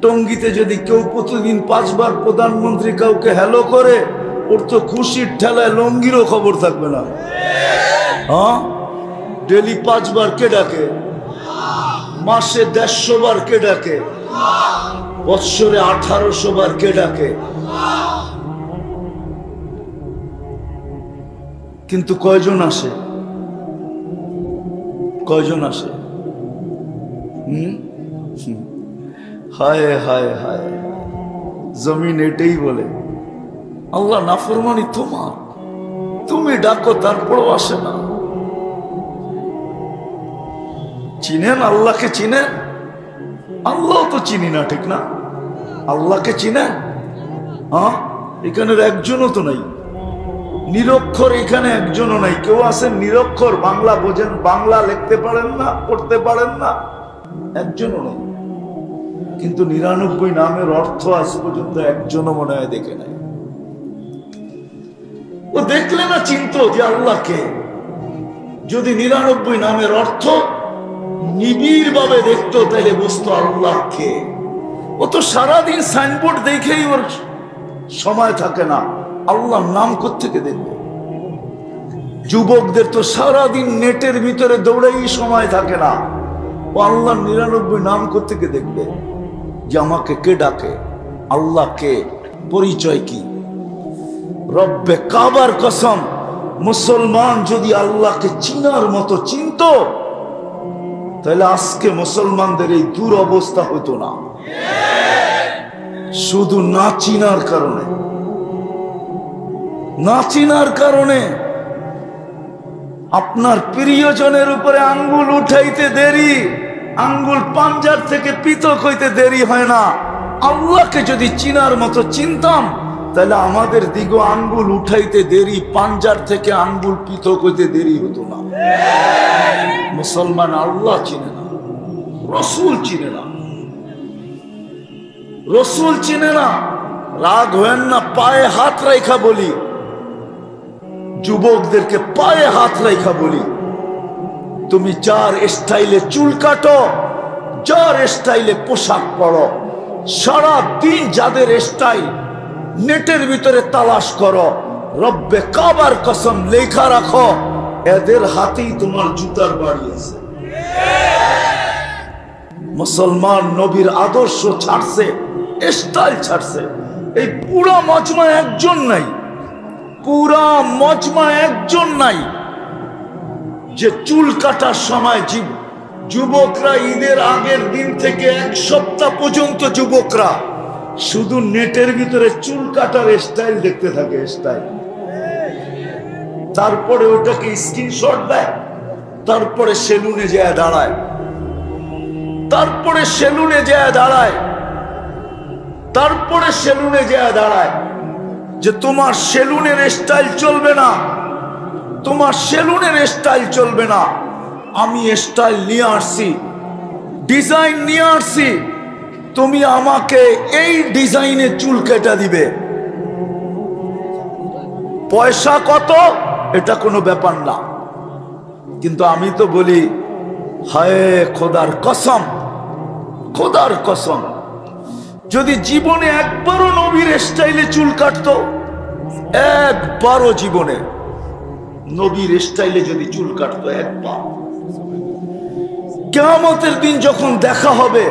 [SPEAKER 1] টঙ্গিতে যদি কেউ প্রতিদিন 5 বার প্রধানমন্ত্রী কাউকে হ্যালো করে, ওর তো খুশির ঠেলায় লুঙ্গিরও খবর থাকবে না। ডেলি 5 বার কে ডাকে? মাসে 150 বার কে ডাকে? বৎসরে 1800 বার কে ডাকে? কিন্তু কয়জন আসে? কয়জন আসে? হায় হায় হায়, জমিন এটাই বলে আল্লাহ নাফরমানি তোমার, তুমি ডাকো তারপরও আসে না। চিনেন আল্লাহকে? চিনেন? আল্লাহ তো চিনি না, ঠিক না? আল্লাহকে চিনেন? এখানের একজনও তো নাই নিরক্ষর, এখানে একজনও নাই। কেউ আছেন নিরক্ষর? বাংলা বোঝেন, বাংলা লিখতে পারেন না, পড়তে পারেন না? একজনও নেই। কিন্তু 99 নামের অর্থ আজ পর্যন্ত একজনও মনে হয় দেখে নাই। ও দেখলে না চিনতো যে আল্লাহকে? যদি 99 নামের অর্থ নিবিড় ভাবে দেখতো, তাহলে বুঝতো আল্লাহকে। ও তো সারাদিন সাইনবোর্ড দেখেই ওর সময় থাকে না, আল্লাহর নাম কোত্থেকে দেখবে? যুবকদের তো সারাদিন নেটের ভিতরে দৌড়াই সময় থাকে না, ও আল্লাহর 99 নাম কোত্থেকে দেখবে? যে আমাকে কে ডাকে, আল্লাহ কে, পরিচয় কি? রব্বে কাবার কসম, মুসলমান যদি আল্লাহকে চিনার মতো চিনতো, তাহলে আজকে মুসলমানদের এই দুরবস্থা হতো না। শুধু না চিনার কারণে, না চিনার কারণে আপনার প্রিয়জনের উপরে আঙ্গুল উঠাইতে দেরি, আঙ্গুল পাঞ্জার থেকে পৃথক হইতে দেরি হয় না। আল্লাহকে যদি চিনার মতো চিনতাম তাহলে আমাদের দিগ আঙ্গুল উঠাইতে দেরি, পাঞ্জার থেকে আঙ্গুল পৃথক হইতে দেরি হতো না। মুসলমান আল্লাহ চিনে না, রসুল চিনে না, রসুল চিনে না। রাগ হয়েন না, পায়ে হাত রেখা বলি, যুবকদেরকে পায়ে হাত রেখা বলি, তুমি যার স্টাইলে চুল কাটো, যার স্টাইলে পোশাক পরো, সারা দিন যাদের স্টাইল নেটের ভিতরে তালাশ করো, রব্বে কাবার কসম লেখা রাখো এদের হাতেই তোমার জুতার বাড়ি আছে। মুসলমান নবীর আদর্শ ছাড়ছে, স্টাইল ছাড়ছে। এই পুরা মজমা একজন নাই, পুরা মজমা একজন নাই যে চুল কাটার সময় যুবকরা ঈদের আগের দিন থেকে এক সপ্তাহ পর্যন্ত যুবকরা শুধু নেটের ভিতরে চুল কাটার স্টাইল দেখতে থাকে, স্টাইল। তারপরে ওটাকে স্ক্রিনশট দেয়, তারপরে সেলুনে যায় দাঁড়ায়, তারপরে সেলুনে যায় দাঁড়ায়, তারপরে সেলুনে যায় দাঁড়ায় যে তোমার সেলুনের স্টাইল চলবে না, তোমার সেলুনের স্টাইল চলবে না, আমি স্টাইল নিয়ে আসছি, ডিজাইন নিয়ে আসছি, তুমি আমাকে এই ডিজাইনে চুল কেটে দিবে। পয়সা কত এটা কোনো ব্যাপার না, কিন্তু আমি তো বলি হায় খোদার কসম, খোদার কসম, যদি জীবনে একবারও নবীর স্টাইলে চুল কাটতো, একবারও জীবনে নবীর স্টাইলে যদি চুল কাটতো একবার, কিয়ামতের দিন যখন দেখা হবে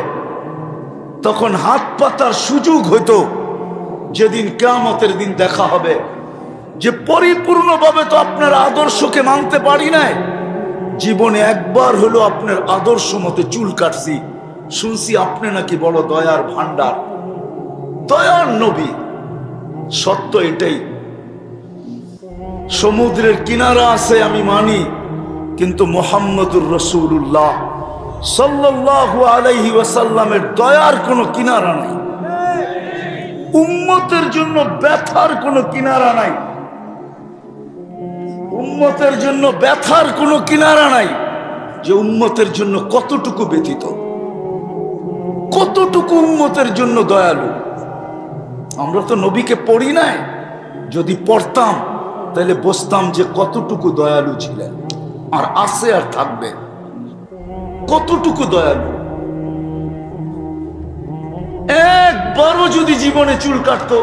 [SPEAKER 1] তখন হাত পাতার সুযোগ হইতো। যেদিন কিয়ামতের দিন দেখা হবে যে পরিপূর্ণভাবে তো আপনার আদর্শকে মানতে পারি নাই, জীবনে একবার হলো আপনার আদর্শ মতে চুল কাটছি, শুনছি আপনি নাকি বড় দয়ার ভান্ডার, দয়ার নবী। সত্য এটাই। সমুদ্রের কিনারা আছে আমি মানি, কিন্তু মুহাম্মদুর রাসূলুল্লাহ সাল্লাল্লাহু আলাইহি ওয়াসাল্লামের দয়ার কোনো কিনারা নাই, উম্মতের জন্য ব্যথার কোনো কিনারা নাই, উম্মতের জন্য ব্যথার কোনো কিনারা নাই। যে উম্মতের জন্য কতটুকু ব্যথিত, কতটুকু উম্মতের জন্য দয়ালু। আমরা তো নবীকে পড়ি নাই, যদি পড়তাম তাহলে বুঝতাম যে কতটুকু দয়ালু ছিলেন, আর আছে আর থাকবে, কতটুকু দয়ালু। একবারও যদি জীবনে চুল কাটতো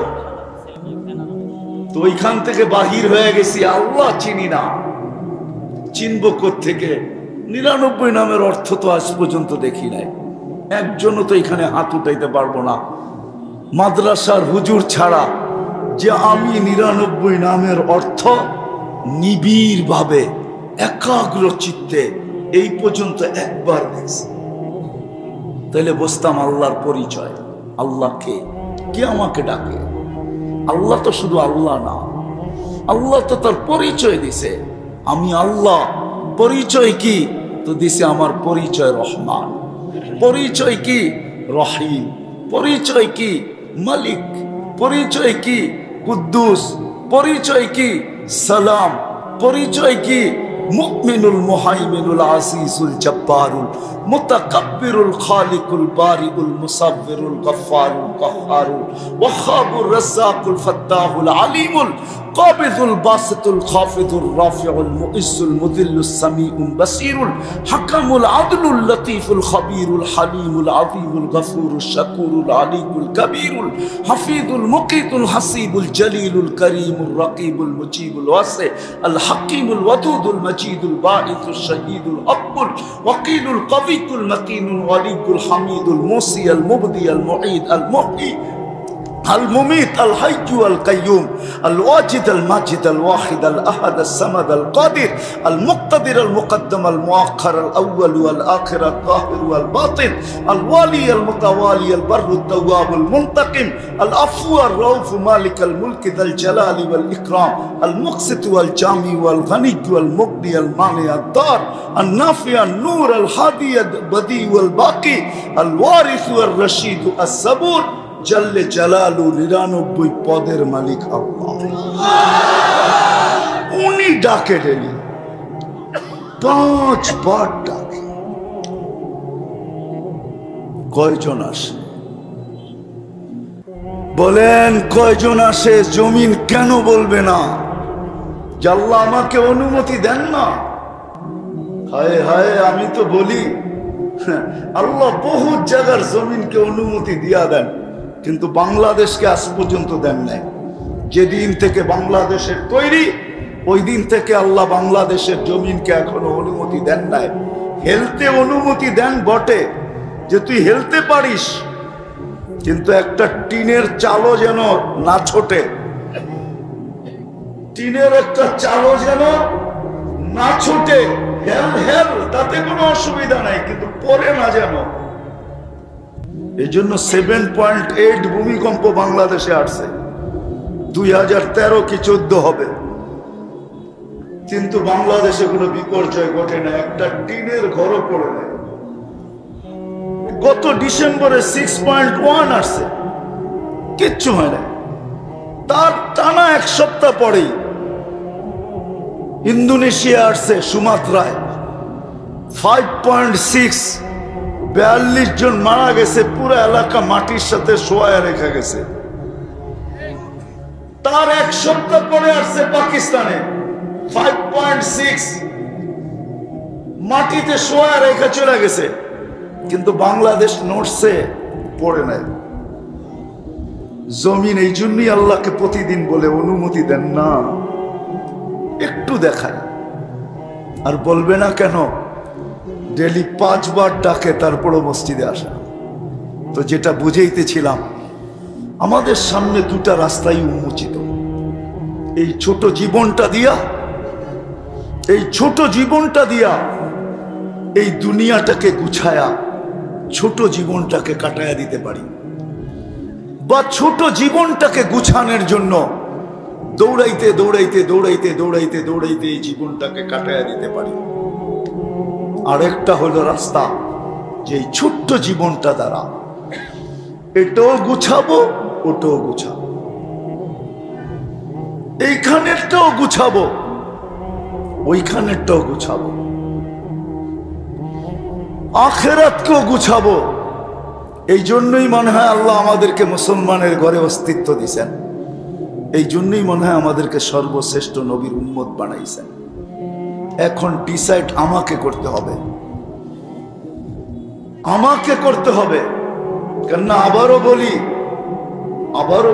[SPEAKER 1] তো ওইখান থেকে বাহির হয়ে গেছি, আল্লাহ চিনি না, চিনব কোত্থেকে? 99 নামের অর্থ তো আজ পর্যন্ত দেখি নাই, একজনও তো এখানে হাত উঠাইতে পারবো না মাদ্রাসার হুজুর ছাড়া, যে আমি 99 নামের অর্থ নিবিড় ভাবে একাগ্র চিত্তে এই পর্যন্ত একবার দেখছি। তাহলে বুঝতাম আল্লাহর পরিচয়। আল্লাহকে কে আমাকে ডাকে? আল্লাহ তো শুধু আল্লাহ না, আল্লাহ তো তার পরিচয় দিছে, আমি আল্লাহ। পরিচয় কি? তো দিছে আমার পরিচয় রহমান, পরিচয় কি রহিম, পরিচয় কি মালিক, পরিচয় কি কুদ্দুস, পরিচয় কি সালাম, পরিচয় কি মুমিনুল মুহাইমিনুল আসিসুল জব্বারুল মুতাকাব্বিরুল খালিকুল বারিউল মুসাব্বিরুল গফফারুল কাহ্হারুল ওয়াহাবুর রাজ্জাকুল ফাত্তাহুল আলিমুল কাবিদুল বাসিতুল খাফিদুর রাফিউল মুইজ্জুল মুযিল্লুস সামিউল বাসিরুল হাকামুল আদলুল লতীফুল খবীরুল হালিমুল আযীমুল গফুরুশ শাকুরুল আলিকুল কবীরুল হাফিজুল মুকিতুল হাসিবুল জলিলুল করিমুর রকিবুল মুজিবুল ওয়াসি আল হাকিমুল ওয়াদুদুল মজিদুল বাঈসুশ শাহীদুল আব্বুল ওয়াকিলুল কবিকুল মতিনুল ওয়ালিকুল হামিদুল মুসি আল মুবদি আল মুঈদ আল মুহয়ি المميت الحي القيوم الواجد الماجد الواحد الأحد الصمد القادر المقتدر المقدم المؤخر الأول والآخر الظاهر والباطن الوالي المتوالي البر التواب المنتقم العفو الرؤوف مالك الملك ذا الجلال والإكرام المقسط والجامع والغني والمغني المانع الضار النافع النور الهادي البديع والباقي الوارث والرشيد الصبور জল্লে জালালু 99 পদের মালিক আল্লাহ। উনি ডাকে ডেলি 5 বার ডাকে। কয়জন আসে বলেন? কয়জন আসে? জমিন কেন বলবে না যে আল্লাহ আমাকে অনুমতি দেন না? হায় হায়, আমি তো বলি আল্লাহ বহু জায়গার জমিনকে অনুমতি দিয়া দেন, কিন্তু বাংলাদেশকে আজ পর্যন্ত দেন নাই। যেদিন থেকে বাংলাদেশের তৈরি ওই দিন থেকে আল্লাহ বাংলাদেশের জমিনকে এখনো অনুমতি দেন নাই। হেলতে অনুমতি দেন বটে যে তুই হেলতে পারিস, কিন্তু একটা টিনের চালও যেন না ছোটে, টিনের একটা চালও যেন না ছোটে। হেল হেল, তাতে কোনো অসুবিধা নাই, কিন্তু পরে না যেন। এই জন্য 7.8 ভূমিকম্প বাংলাদেশে আসছে, 2013 কি 14 হবে, কিন্তু বাংলাদেশে কোনো বিপর্যয় ঘটে না, একটা টিনের ঘরও পড়ে নাই। গত ডিসেম্বরে 6.1 আসছে, কিচ্ছু হয় না। তার টানা 1 সপ্তাহ পরেই ইন্দোনেশিয়া আসছে, সুমাত্রায় 5.6, 42 জন মারা গেছে, পুরো এলাকা মাটির সাথে শোয়া রেখে গেছে। তার 1 সপ্তাহ পরে আসছে পাকিস্তানে 5.6, মাটিতে শোয়া রেখে চলে গেছে, কিন্তু বাংলাদেশ নড়ছে পড়ে নাই। জমিন এই জন্যই আল্লাহকে প্রতিদিন বলে অনুমতি দেন না, একটু দেখায়। আর বলবে না কেন? ডেলি 5 বার ডাকে, তারপরও মসজিদে আসা। তো যেটা বুঝাইতেছিলাম, আমাদের সামনে 2টা রাস্তাই উন্মোচিত। এই ছোট জীবনটা দিয়া, এই ছোট জীবনটা দিয়া এই দুনিয়াটাকে গুছায়া ছোট জীবনটাকে কাটায়া দিতে পারি, বা ছোট জীবনটাকে গুছানোর জন্য দৌড়াইতে দৌড়াইতে দৌড়াইতে দৌড়াইতে দৌড়াইতে এই জীবনটাকে কাটায়া দিতে পারি। আরেকটা হলো রাস্তা, যে এই ছোট্ট জীবনটা দ্বারা এটাও গুছাবো, ওটাও গুছাবো, এইখানেরটাও গুছাবো, ওইখানেরটাও গুছাবো, আখিরাতকেও গুছাবো। এই জন্যই মনে হয় আল্লাহ আমাদেরকে মুসলমানের ঘরে অস্তিত্ব দিয়েছেন, এই জন্যই মনে হয় আমাদেরকে সর্বশ্রেষ্ঠ নবীর উম্মত বানাইছেন। এখন ডিসাইড আমাকে করতে হবে, আমাকে করতে হবে। কেননা আবারও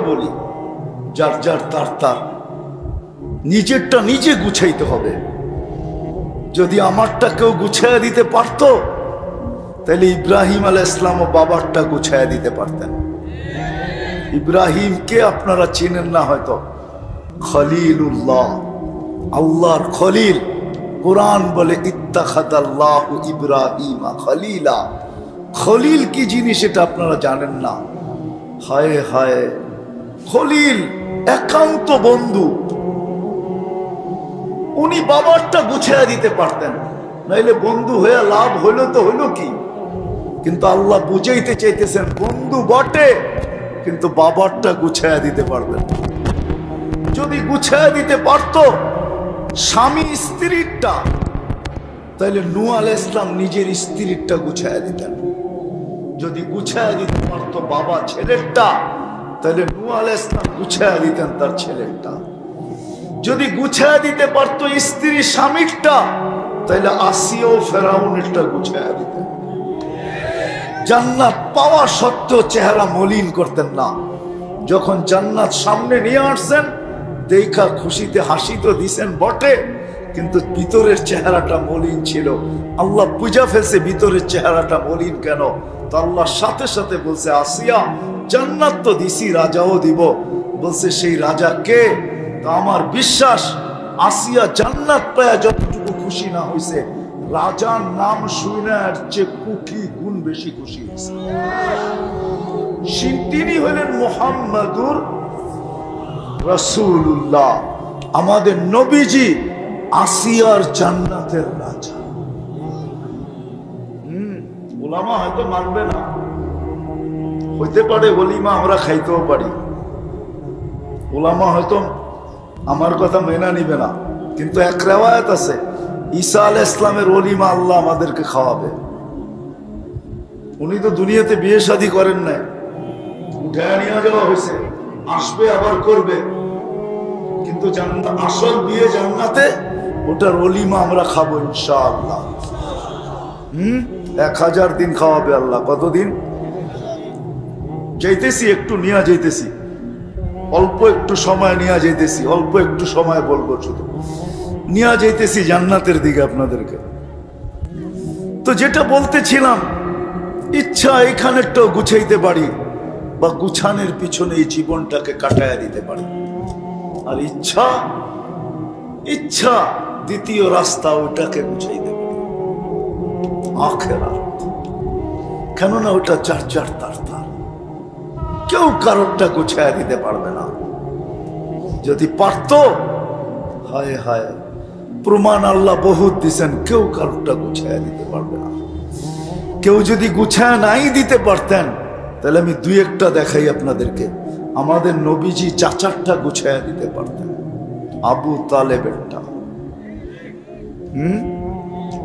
[SPEAKER 1] বলি, যার যার তার তার নিজেরটা নিজে গুছাইতে হবে। যদি আমারটা কেউ গুছাইয়া দিতে পারতো, তাহলে ইব্রাহিম আলাইহিস সালাম ও বাবারটা গুছাইয়া দিতে পারতেন। ইব্রাহিমকে আপনারা চিনেন না হয়তো, খলিলুল্লাহ, আল্লাহর খলিল। কুরআন বলে ইত্তাখাযাল্লাহু ইব্রাহিমা খলিলা। খলিল কি জিনিস এটা আপনারা জানেন না। হায় হায়, খলিল একান্ত বন্ধু। উনি বাবারটা গুছিয়ে দিতে পারতেন, নাইলে বন্ধু হয়ে লাভ হইলো তো হইলো কি। কিন্তু আল্লাহ বুঝাইতে চাইতেছেন বন্ধু বটে, কিন্তু বাবারটা গুছিয়ে দিতে পারবেন। যদি গুছিয়ে দিতে পারতো স্বামী স্ত্রীরটা, তাহলে নূহ আলাইহিস সালাম নিজের স্ত্রীরটা গুছিয়ে দিতেন। যদি গুছিয়ে দিতে পারতো বাবা ছেলেরটা, তাহলে নূহ আলাইহিস সালাম গুছিয়ে দিতেন তার ছেলেরটা। যদি গুছিয়ে দিতে পারতো স্ত্রী স্বামীরটা, তাহলে আসিয়া ও ফেরাউনেরটা গুছিয়ে দিতেন। জান্নাত পাওয়া সত্ত্বেও চেহারা মলিন করতেন না। যখন জান্নাত সামনে নিয়ে আসছেন, দেখা খুশিতে হাসি তো দিছেন বটে, কিন্তু ভিতরের চেহারাটা মলিন ছিল। আল্লাহ বুঝা ফেলছে ভিতরের চেহারাটা মলিন কেন, তো আল্লাহ সাথে সাথে বলছে আসিয়া জান্নাত তো দিছি, রাজাও দিব। বলছে সেই রাজা কে? তো আমার বিশ্বাস আসিয়া জান্নাত পায়া যতটুকু খুশি না হয়েছে, রাজার নাম শুনে এর চেয়ে কোটি গুণ বেশি খুশি হয়েছে। তিনি হলেন মুহাম্মাদুর রাসূলুল্লাহ, আমাদের নবীজি আসিয়ার জান্নাতের রাজা। ওলামা হয়তো মানবে না, হইতে পারে ওলিমা আমরা খাইতেও পারি, ওলামা হয়তো আমার কথা মেনে নিবে না, কিন্তু এক রেওয়ায়াত আছে ঈসা আলাইহিস ইসলামের ওলিমা আল্লাহ আমাদেরকে খাওয়াবে। উনি তো দুনিয়াতে বিয়ে শাদী করেন নাই, উঠে নিয়ে যাওয়া হয়েছে, আসবে আবার করবে, কিন্তু আসল বিয়ে জান্নাতে, ওটার ওলিমা আমরা খাবো ইনশাআল্লাহ। 1000 দিন খাওয়াবে আল্লাহ। কতদিন? যাইতেছি, একটু নিয়ে যাইতেছি, অল্প একটু সময় নিয়ে যাইতেছি, অল্প একটু সময় বলবো, শুধু নিয়ে যাইতেছি জান্নাতের দিকে আপনাদেরকে। তো যেটা বলতেছিলাম, ইচ্ছা এখানেরটাও গুছাইতে পারি, বা গুছানোর পিছনে এই জীবনটাকে কাটায়া দিতে পারি। আর ইচ্ছা ইচ্ছা দ্বিতীয় রাস্তা, ওটাকে গুছাইতে পারি আখিরাত। কেননা ওটা চার চার তার তার, কেউ কারোরটা গুছায়া দিতে পারবে না। যদি পারতো, হায় হায়, প্রমাণ আল্লাহ বহুত দিছেন, কেউ কারোরটা গুছায়া দিতে পারবে না। কেউ যদি গুছায়া নাই দিতে পারতেন, তাহলে আমি দুই একটা দেখাই আপনাদেরকে। আমাদের নবীজি চাচারটা গুছায়া দিতে পারতেন, আবু তালেবেরটা।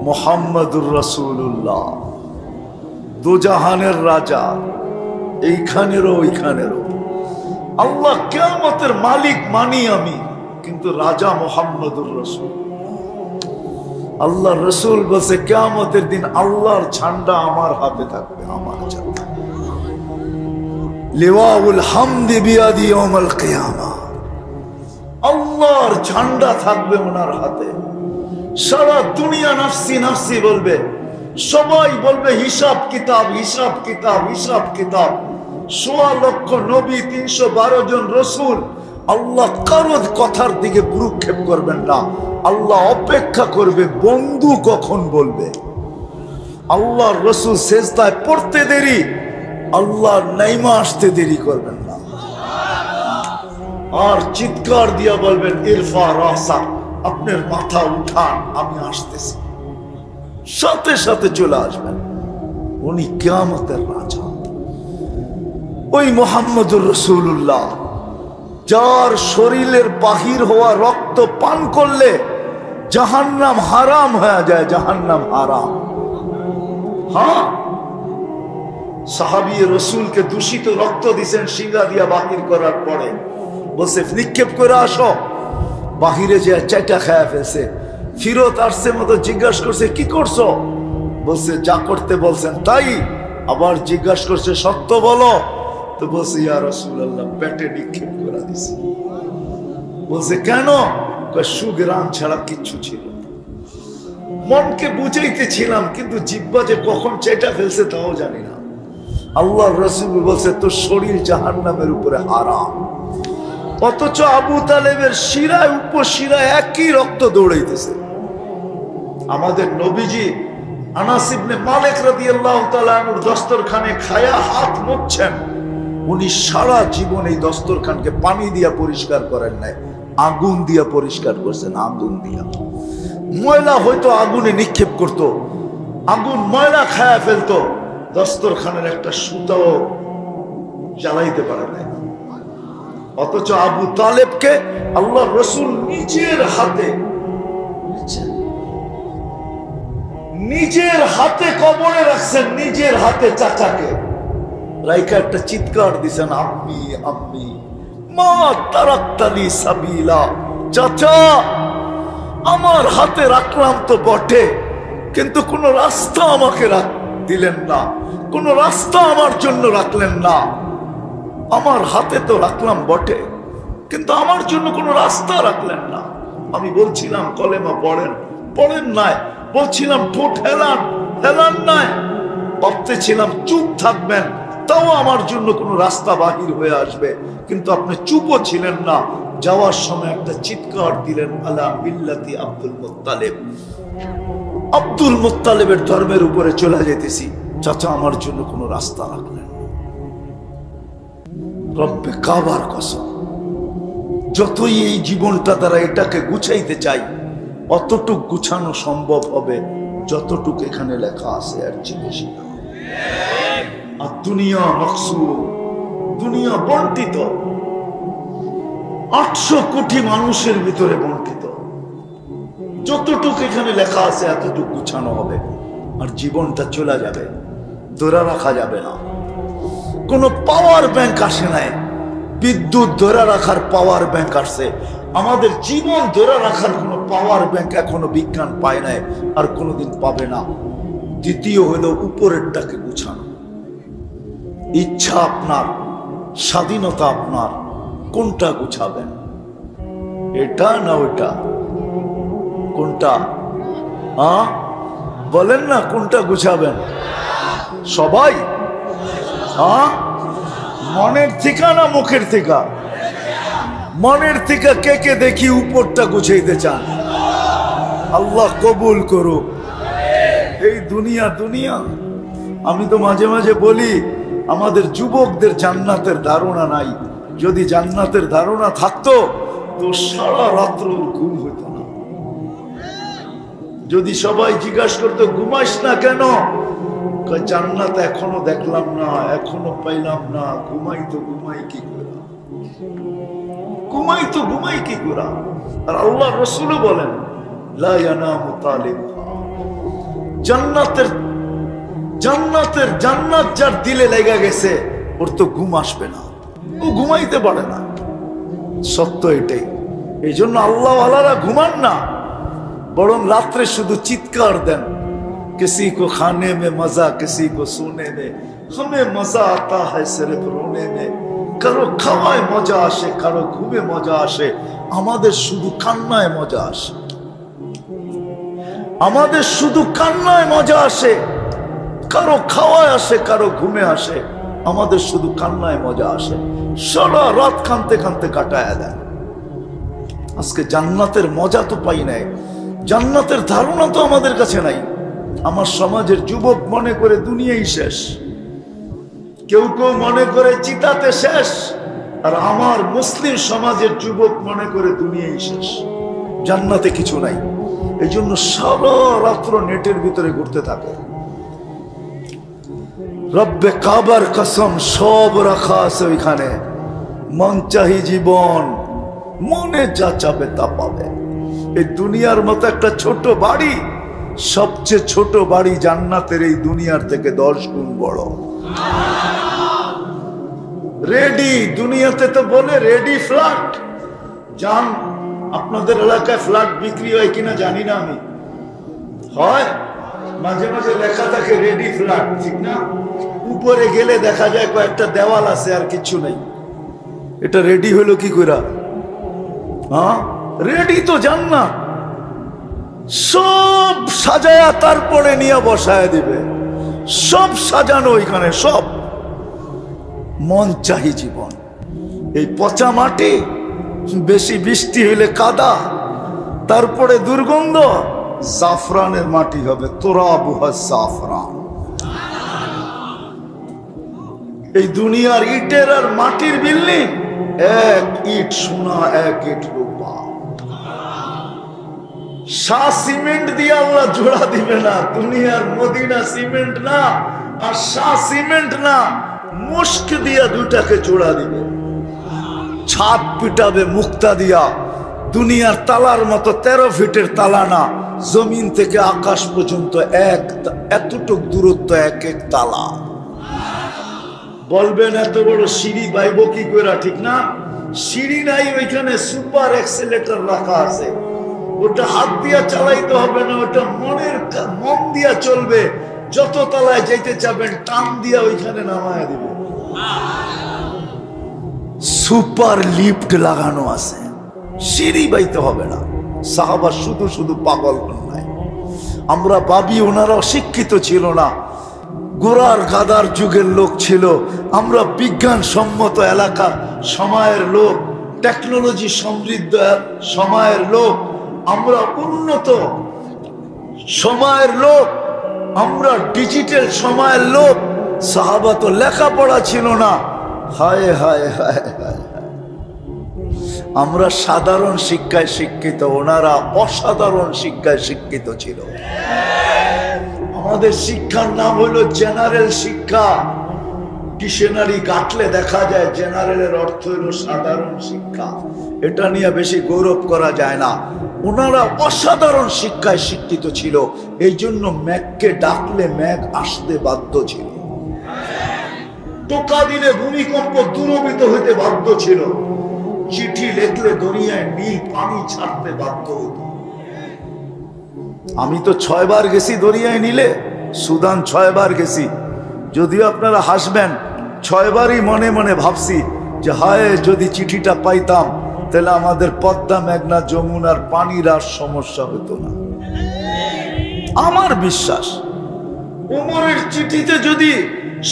[SPEAKER 1] মুহাম্মাদুর রাসূলুল্লাহ, দুজাহানের রাজা, এইখানেরও ওইখানেরও। আল্লাহ কিয়ামতের মালিক মানি আমি, কিন্তু রাজা মুহাম্মাদুর রাসূল। আল্লাহ রসুল বলছে কিয়ামতের দিন আল্লাহর ঝান্ডা আমার হাতে থাকবে, আমার ঝান্ডা। লিওয়াউল হামদি বিয়াদি ইয়াউমাল কিয়ামা, আল্লাহর ঝান্ডা থাকবে ওনার হাতে। সারা দুনিয়া নাফসি নাফসি বলবে, সবাই বলবে হিসাব কিতাব, হিসাব কিতাব, হিসাব কিতাব। ১৬ লক্ষ নবী, ৩১২ জন রসুল, আল্লাহ কারোর কথার দিকে ভ্রুক্ষেপ করবেন না। আল্লাহ অপেক্ষা করবে বন্ধু কখন বলবে। আল্লাহর রসুল সেজদায় পড়তে দেরি, আল্লাহর নাইমা আসতে দেরি করবেন না। আর চিৎকার দিয়া বলবেন ইরফা রাসা, আপনার মাথা উঠান, আমি আসতেছি। সাথে সাথে চলে আসবেন। উনি কিয়ামতের রাজা, ওই মুহাম্মদুর রাসূলুল্লাহ, যার শরীরের বাহির হওয়া রক্ত পান করলে জাহান্নাম হারাম হয়ে যায়, জাহান্নাম হারাম। হ্যাঁ, সাহাবী রসুলকে দূষিত রক্ত দিছেন শিঙ্গা দিয়া বাহির করার পরে, বলছে নিক্ষেপ করে আসো। বাহিরে যে চাইটা খায়া ফেলছে, ফিরত আসছে মতো জিজ্ঞাসা করছে কি করছো? বলছে যা করতে বলছেন তাই। আবার জিজ্ঞাসা করছে সত্য বলো? তো বলছে ইয়া রাসূলুল্লাহ, পেটে নিক্ষেপ করে দিছি। বলছে কেন? সুগ্রাম ছাড়া কিচ্ছু ছিল না, মনকে বুঝাইতেছিলাম, কিন্তু জিহ্বা যে কখন চেটা ফেলছে তাও জানি না। আল্লাহর রাসূল বলছে তোর শরীর জাহান্নামের উপরে হারাম। অথচ আবু তালেবের শিরায় উপশিরায় একই রক্ত দৌড়াইতেছে। আমাদের নবীজি আনাস ইবনে মালিক রাদিয়াল্লাহু তাআলা আনহুর দস্তরখানে খায়া হাত মুছছেন। উনি সারা জীবন এই দস্তরখানকে পানি দিয়া পরিষ্কার করেন নাই, আগুন দিয়া পরিষ্কার করছেন। আগুন দিয়া, ময়লা হয়তো আগুনে নিক্ষেপ করত, আগুন ময়লা খায়া ফেলতো, দস্তরখানের একটা সুতাও জ্বালাইতে পারে নাই। অথচ আবু তালেবকে আল্লাহ রসুল নিজের হাতে কবরে রাখছেন, নিজের হাতে চাচাকে রাইকা একটা চিৎকার দিছেন, আম্মি আম্মি মা তারাক্তালি সাবিলা। চাচা, আমার হাতে রাখলাম তো বটে, কিন্তু কোন রাস্তা আমাকে দিলেন না, কোন রাস্তা আমার জন্য রাখলেন না। আমার হাতে তো রাখলাম বটে, কিন্তু আমার জন্য কোনো রাস্তা রাখলেন না। আমি বলছিলাম কলেমা পড়েন, পড়েন নাই। বলছিলাম ঠোঁট হেলান, হেলান নাই। ভাবতেছিলাম চুপ থাকবেন, তাও আমার জন্য কোনো রাস্তা বাহির হয়ে আসবে। কিন্তু আপনি চুপও ছিলেন না, যাওয়ার সময় একটা চিৎকার দিলেন, আলা মিল্লাতি আব্দুল মুত্তালিব, আব্দুল মুত্তালিবের ধর্মের উপরে চলে যেতেছি। চাচা আমার জন্য কোনো রাস্তা রাখলেন। রব্বে কাবার কসম, যতই এই জীবনটা দ্বারা এটাকে গুছাইতে চাই, অতটুক গুছানো সম্ভব হবে যতটুক এখানে লেখা আছে, আর চেয়ে বেশি না। আর দুনিয়া মকসুম, দুনিয়া বন্টিত, 800 কোটি মানুষের ভিতরে বন্টিত। যতটুক এখানে লেখা আছে এতটুক গুছানো হবে, আর জীবনটা চলে যাবে, ধরে রাখা যাবে না। কোনো পাওয়ার ব্যাংক আসে নাই, বিদ্যুৎ ধরে রাখার পাওয়ার ব্যাংক আসছে। আমাদের জীবন ধরে রাখার কোনো পাওয়ার ব্যাংক এখনো বিজ্ঞান পায় নাই, আর কোনোদিন পাবে না। দ্বিতীয় হলো উপরেরটাকে গুছানো। ইচ্ছা আপনার, স্বাধীনতা আপনার, কোনটা গুছাবেন? এটা না ওটা? কোনটা? বলেন না, কোনটা গুছাবেন? সবাই মনের থেকে না মুখের থেকে? মনের থেকে কে কে দেখি উপরটা গুছাইতে চান? আল্লাহ কবুল করুক। এই দুনিয়া দুনিয়া, আমি তো মাঝে মাঝে বলি আমাদের যুবকদের জান্নাতের ধারণা নাই। যদি জান্নাতের ধারণা থাকতো তো সারা রাত্র ঘুম হইত না। যদি সবাই জিজ্ঞাসা করতো ঘুমাইস না কেন, জান্নাত এখনো দেখলাম না, এখনো পাইলাম না, ঘুমাই তো ঘুমাই কি করে, ঘুমাই তো ঘুমাই কি করে? আর আল্লাহ রাসূলও বলেন, লা ইয়ানামু তালিবুহা, জান্নাতের জান্নাতের জান্নাত যার দিলে লেগে গেছে ওর তো ঘুম আসবে না, ও ঘুমাইতে পারে না। সত্য এটাই। এই জন্য আল্লাহ ওয়ালারা ঘুমান না, বরং রাত্রে শুধু চিৎকার দেন, किसी को खाने में मजा, किसी को सोने में, हमें मजा आता है सिर्फ रोने में। কারো খাওয়ায় মজা আসে, কারো ঘুমে মজা আসে, আমাদের শুধু কান্নায় মজা আসে। আমাদের শুধু কান্নায় মজা আসে, কারো খাওয়ায় আসে, কারো ঘুমে আসে, আমাদের শুধু কান্নায় মজা আসে। সারা রাত কানতে কানতে কাটায় দেয়। আজকে জান্নাতের মজা তো পাই নাই, জান্নাতের ধারণা তো আমাদের কাছে নাই। আমার সমাজের যুবক মনে করে দুনিয়াই শেষ, কেউ কেউ মনে করে চিতাতে শেষ, আর আমার মুসলিম সমাজের যুবক মনে করে দুনিয়াই শেষ, জান্নাতে কিছু নাই। এই জন্য সারা রাত্র নেটের ভিতরে ঘুরতে থাকে। রব্বে কাবার কসম, সব রাখা আছে ওইখানে। মন চাহি জীবন, মনে যা চাবে তা পাবে। এই দুনিয়ার মতো একটা ছোট বাড়ি, সবচেয়ে ছোট বাড়ি জান্নাতের এই দুনিয়ার থেকে 10 গুণ বড়। রেডি, দুনিয়াতে তো বলে রেডি ফ্ল্যাট। জান, আপনাদের এলাকায় ফ্ল্যাট বিক্রি হয় কিনা জানি না আমি, হয় মাঝে মাঝে লেখা থাকে রেডি ফ্ল্যাট, ঠিক না? উপরে গেলে দেখা যায় কয়েকটা দেওয়াল আছে আর কিছু নেই। এটা রেডি হলো কি করে? রেডি তো জান্নাত, সব সাজায়া তারপরে নিয়ে বসায় দিবে, সব সাজানো ওইখানে সব। মন চাহি জীবন। এই পচা মাটি, বেশি বৃষ্টি হইলে কাদা, তারপরে দুর্গন্ধ। জাফরানের মাটি হবে, তোরাবুহা জাফরান। এই দুনিয়ার ইটের আর মাটির বিল্ডিং, এক ইট সোনা, এক ইট রূপা। শাহ সিমেন্ট দিয়ে আল্লাহ জোড়া দিবে না। দুনিয়ার মদিনা সিমেন্ট না, আর শাহ সিমেন্ট না, মুস্ক দিয়া দুটাকে জোড়া দিবে। ছাদ পিটাবে মুক্তা দিয়া। দুনিয়ার তালার মতো 13 ফিটের তালা না, জমিন থেকে আকাশ পর্যন্ত এতটুক দূরত্ব, এক এক তালা। বলবেন এত বড় সিঁড়ি বাইব কি করে, ঠিক না? সিঁড়ি নাই, ওইখানে সুপার এক্সেলেটর রাখা আছে। ওটা হাত দিয়া চালাইতে হবে না, ওটা মন দিয়া চলবে। যত তলায় যেতে চাবেন টান দিয়া ওইখানে নামায় দিবে। সুপার লিফট লাগানো আছে, সিঁড়ি বাইতে হবে না। সাহাবা শুধু শুধু পাগল নাই। আমরা ভাবি ওনারা শিক্ষিত ছিল না, গোড়ার গাদার যুগের লোক ছিল, আমরা বিজ্ঞানসম্মত এলাকা, সময়ের লোক, টেকনোলজি সমৃদ্ধ সময়ের লোক, আমরা উন্নত সময়ের লোক, আমরা ডিজিটাল সময়ের লোক। সাহাবা তো লেখাপড়া ছিল না। হায় হায় হায় হায়, আমরা সাধারণ শিক্ষায় শিক্ষিত, ওনারা অসাধারণ শিক্ষায় শিক্ষিত ছিল। আমাদের শিক্ষার নাম হলো জেনারেল শিক্ষা। ডিকশনারি ঘাটলে দেখা যায় জেনারেলের অর্থ হলো সাধারণ শিক্ষা। এটা নিয়ে বেশি গৌরব করা যায় না। ওনারা অসাধারণ শিক্ষায় শিক্ষিত ছিল, এই জন্য ম্যাঘকে ডাকলে ম্যাঘ আসতে বাধ্য ছিল। টোকা দিলে ভূমিকম্প দূরভূত হতে বাধ্য ছিল। চিঠি লিখলে দরিয়ায় নীল পানি ছাড়তে বাধ্য হতো। আমি তো 6 বার গেছি দরিয়ায় নীলে, সুদান 6 বার গেছি। যদিও আপনারা হাসবেন, 6 বারই মনে মনে ভাবছি যে হায় যদি চিঠিটা পাইতাম তাহলে আমাদের পদ্মা, মেঘনা, যমুনার পানির আর সমস্যা হতো না। আমার বিশ্বাস ওমরের চিঠিতে যদি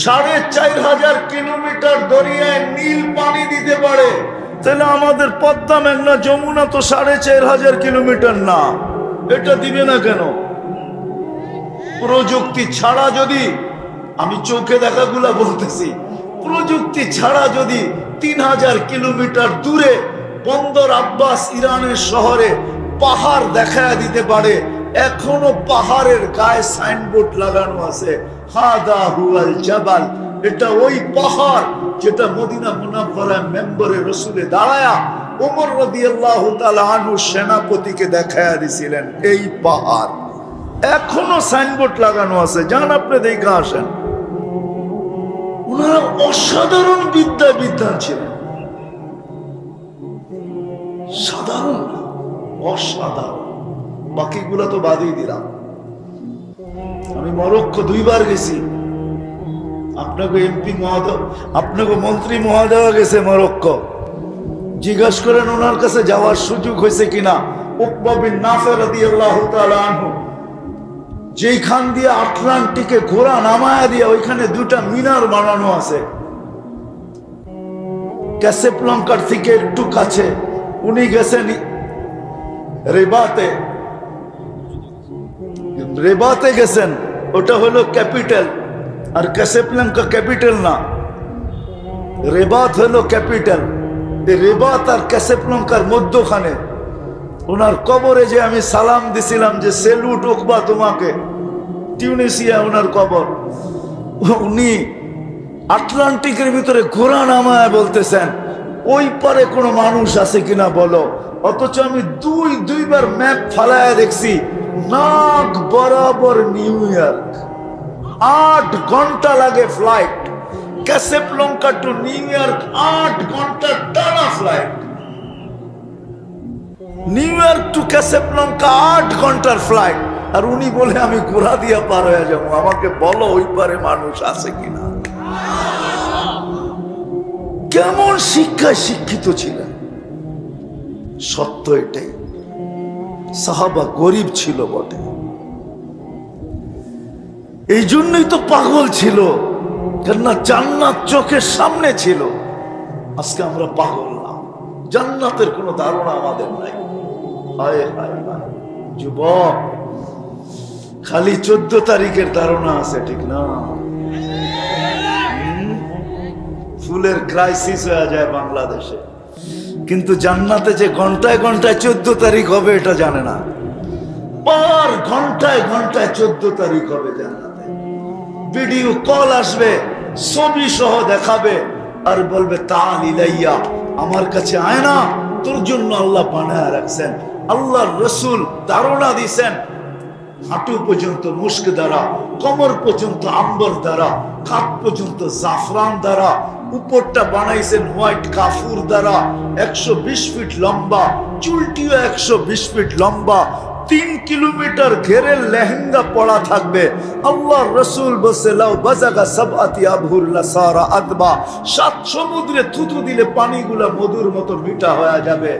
[SPEAKER 1] 4500 কিলোমিটার দরিয়ায় নীল পানি দিতে পারে, তাহলে আমাদের পদ্মা, মেঘনা, যমুনা তো 4500 কিলোমিটার না। এটা দিবে না কেন? প্রযুক্তি ছাড়া যদি, আমি চোখে দেখাগুলা বলতেছি, প্রযুক্তি ছাড়া যদি 3000 কিলোমিটার দূরে বন্দর আব্বাস ইরানের শহরে পাহাড় দেখায় দিতে পারে, এখনো পাহাড়ের গায়ে সাইনবোর্ড লাগানো আছে, হাদা হুয়াল জাবাল, এটা ওই পাহাড় যেটা মদিনা মুনাফফারায় মেম্বরে রসুলে দাঁড়ায়া ওমর রাদিয়াল্লাহু তাআলা আনহু সেনাপতিকে দেখায়া দিছিলেন। এই পাহাড় এখনো সাইনবোর্ড লাগানো আছে, যান আপনি দেখে আসেন। ওনারা অসাধারণ বিদ্যান ছিলেন, সাধারণ না, অসাধারণ। বাকিগুলা তো বাদই দিলাম। আমি মরক্কো 2 বার গেছি। আপনাকে এমপি মহোদয়, আপনাকে মন্ত্রী মহোদয় গেছে মরক্কো। জিজ্ঞাসা করেন ওনার কাছে যাওয়ার সুযোগ হয়েছে কিনা। উকবা বিন নাফি রাদিয়াল্লাহু তাআলা আনহু যেখান দিয়ে আটলান্টিকে ঘোড়া নামায়া দিয়ে ওইখানে 2টা মিনার বানানো আছে, ক্যাসাব্লাঙ্কার থেকে একটু কাছে। উনি গেছেন রেবাতে গেছেন, ওটা হলো ক্যাপিটাল, আর ক্যাসাব্লাঙ্কা ক্যাপিটাল না, রেবাত হলো ক্যাপিটাল। রেবাত আর ক্যাসাব্লাঙ্কার মধ্যখানে ওনার কবরে যে আমি সালাম দিছিলাম যে সেলুট উকবা তোমাকে, টিউনিসিয়া ওনার কবর। উনি আটলান্টিকের ভিতরে ঘোড়া নামায় বলতেছেন ওই পারে কোনো মানুষ আছে কিনা বলো। অথচ আমি দুইবার ম্যাপ ফালায় দেখছি, নাক বরাবর নিউ ইয়র্ক। 8 ঘন্টা লাগে flight, Casablanca two new York 8 ঘন্টা টানা flight. New York to Casablanca 8 ঘন্টার ফ্লাইট, আর উনি বলে আমি ঘোড়া দিয়া পার হয়ে যাবো। আমাকে বলো ওই পারে মানুষ আছে কিনা। কেমন শিক্ষায় শিক্ষিত ছিলেন। সত্য এটাই, সাহাবা গরিব ছিল বটে, এই জন্যই তো পাগল ছিল, কেননা জান্নাত চোখের সামনে ছিল। আজকে আমরা পাগল না, জান্নাতের কোনো ধারণা আমাদের নাই। হায় হায় হায় যুবক, খালি 14 তারিখের ধারণা আছে, ঠিক না? ফুলের ক্রাইসিস হয়ে যায় বাংলাদেশে, কিন্তু জান্নাতে যে ঘন্টায় ঘন্টায় 14 তারিখ হবে এটা জানে না। পার ঘন্টায় ঘন্টায় 14 তারিখ হবে জান্নাতে। ভিডিও কল আসবে, ছবি সহ দেখাবে, আর বলবে তাআল ইলাইয়া, আমার কাছে আয় না, তোর জন্য আল্লাহ বানায় রাখছেন। আল্লাহর রাসূল ধারণা দিয়েছেন হাঁটু পর্যন্ত মুস্ক দ্বারা, কোমর পর্যন্ত আম্বর দ্বারা, কাঁধ পর্যন্ত জাফরান দ্বারা, উপরটা বানাইছেন হোয়াইট কাফুর দ্বারা, 120 ফিট লম্বা, চুলটিও 120 ফিট লম্বা, 3 কিলোমিটার ঘেরে লেহেঙ্গা পড়া থাকবে। আল্লাহর রাসূল বলছে লাউ বাজাগা সাবআতি আবহুর লাসারা আদবা, 7 সমুদ্রে থুতু দিলে পানিগুলা মধুর মতো মিঠা হয়ে যাবে।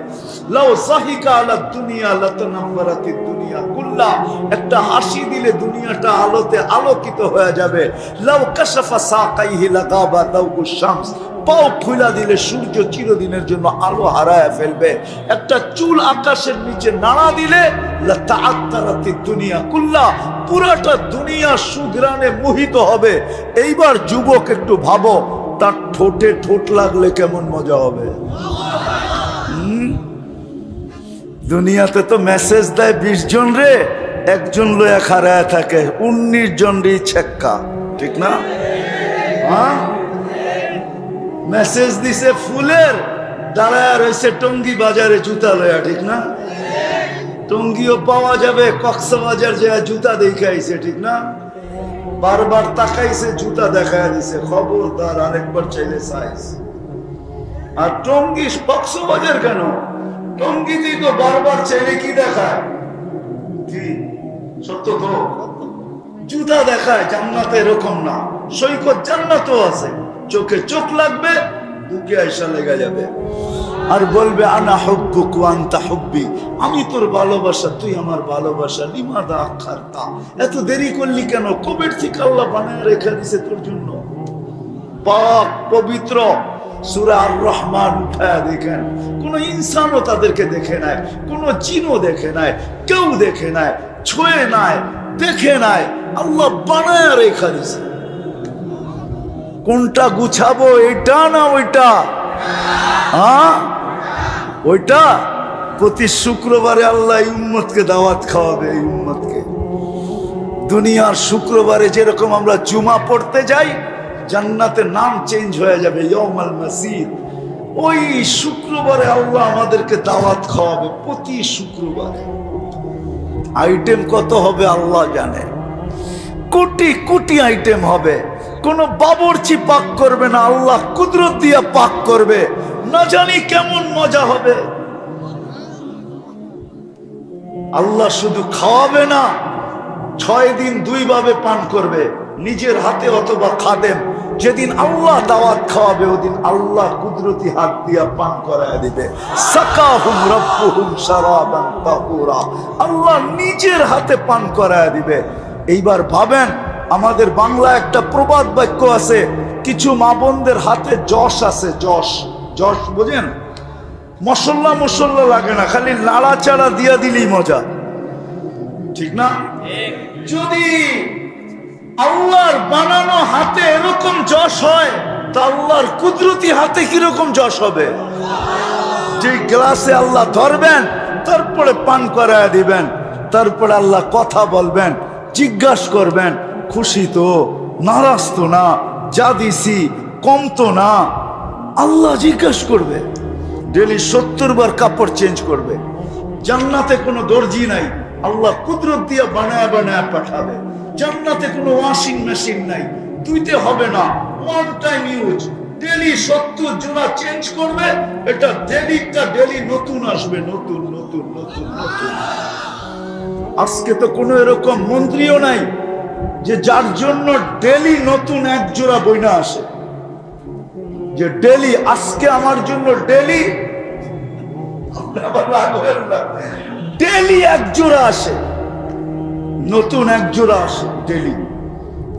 [SPEAKER 1] লাউ সাহিকা আলা দুনিয়া লাতানাফারাতিদ দুনিয়া কুল্লা, একটা হাসি দিলে দুনিয়াটা আলোতে আলোকিত হয়ে যাবে। লাউ কাশাফা সাকাইহি লাগাবা দাউকুশ শামস, পাও খুলা দিলে সূর্য চিরদিনের জন্য আলো হারায় ফেলবে। একটা চুল আকাশের নিচে নাড়া দিলে লাতাআত্তারাতিদ দুনিয়া কুল্লা, পুরাটা দুনিয়া সুঘ্রাণে মোহিত হবে। এইবার যুবক একটু ভাবো, তার ঠোঁটে ঠোঁট লাগলে কেমন মজা হবে। দুনিয়াতে তো মেসেজ দেয় 20 জন রে, একজন লয়া খাড়ায় থাকে, 19 জন রে ছেক্কা, ঠিক না? হ্যাঁ, মেসেজ দিছে ফুলের, দাঁড়ায় রয়েছে টঙ্গী বাজারে জুতা লয়া, ঠিক না? টঙ্গিও পাওয়া যাবে, কক্সবাজার যায় জুতা দেখাইছে, ঠিক না? বারবার তাকাইছে, জুতা দেখায় দিছে, খবরদার আরেকবার চাইলে সাইজ। আর টঙ্গী কক্সবাজার কেন, টঙ্গীতেই তো বারবার চাইলে কি দেখায়, কি সত্য তো জুতা দেখায়। জান্নাতে এরকম না, সৈকত জান্নাতও আছে, চোখে চোখ লাগবে, বুকে আয়সা লেগে যাবে, আর বলবে আনা হুব্বুক ওয়া আনতা হুব্বি, আমি তোর ভালোবাসা, তুই আমার ভালোবাসা। লিমাদা আখারতা, এত দেরি করলি কেন? কবের থেকে আল্লাহ বানায় রেখে দিয়েছে তোর জন্য। পাক পবিত্র সূরা আর রহমান উঠায় দেখেন, কোন ইনসানও তাদেরকে দেখে নাই, কোন জিনও দেখে নাই, কেউ দেখে নাই, ছুঁয়ে নাই, দেখে নাই, আল্লাহ বানায় রেখে দিয়েছে। কোনটা গুছাবো, এটা না ওইটা? হ্যাঁ, ওইটা। প্রতি শুক্রবারে আল্লাহ এই উম্মতকে দাওয়াত খাওয়াবে, এই উম্মতকে। দুনিয়ার শুক্রবারে যেরকম আমরা জুমা পড়তে যাই, জান্নাতের নাম চেঞ্জ হয়ে যাবে, ইয়াউমাল মাসির। ওই শুক্রবারে আল্লাহ আমাদেরকে দাওয়াত খাওয়াবে, প্রতি শুক্রবারে। আইটেম কত হবে আল্লাহ জানে, কোটি কোটি আইটেম হবে। কোন বাবুর্চি পাক করবে না, আল্লাহ কুদরত দিয়া পাক করবে। না জানি কেমন মজা হবে। আল্লাহ শুধু খাওয়াবে না, 6 দিন 2 ভাবে পান করবে, নিজের হাতে অথবা খাদেম। যেদিন আল্লাহ দাওয়াত খাওয়াবে, ওদিন আল্লাহ কুদরতি হাত দিয়া পান করায় দিবে। সাকাহুম রাব্বুহুম শারাবান তাহুরা, আল্লাহ নিজের হাতে পান করায় দিবে। এইবার ভাবেন, আমাদের বাংলা একটা প্রবাদ বাক্য আছে, কিছু মা বোনদের হাতে যশ আছে, যশ। যশ বোঝেন? মশলা মশলা লাগে না, খালি নাড়াচাড়া দিয়া দিলেই মজা, ঠিক না? যদি আল্লাহর বানানো হাতে এরকম যশ হয়, তা আল্লাহর কুদরতি হাতে কিরকম যশ হবে? যে গ্লাসে আল্লাহ ধরবেন, তারপরে পান করায় দিবেন, তারপরে আল্লাহ কথা বলবেন, জিজ্ঞাসা করবেন, খুশি তো, নারাজ তো না, যা দিছি কম তো না। আল্লাহ জিজ্ঞাসা করবে, ডেলি 70 বার কাপড় চেঞ্জ করবে। জান্নাতে কোনো দর্জি নাই, আল্লাহ কুদরত দিয়ে বানায় বানায় পাঠাবে। জান্নাতে কোনো ওয়াশিং মেশিন নাই, ধুইতে হবে না, ওয়ান টাইম ইউজ। ডেলি 70 জোড়া চেঞ্জ করবে, এটা ডেলি নতুন আসবে, নতুন নতুন নতুন নতুন। আজকে তো কোনো এরকম মন্ত্রীও নাই যে যার জন্য ডেলি নতুন 1 জোড়া বইনা আসে, যে ডেলি আজকে আমার জন্য ডেলি 1 জোড়া আসে, নতুন 1 জোড়া আসে ডেলি।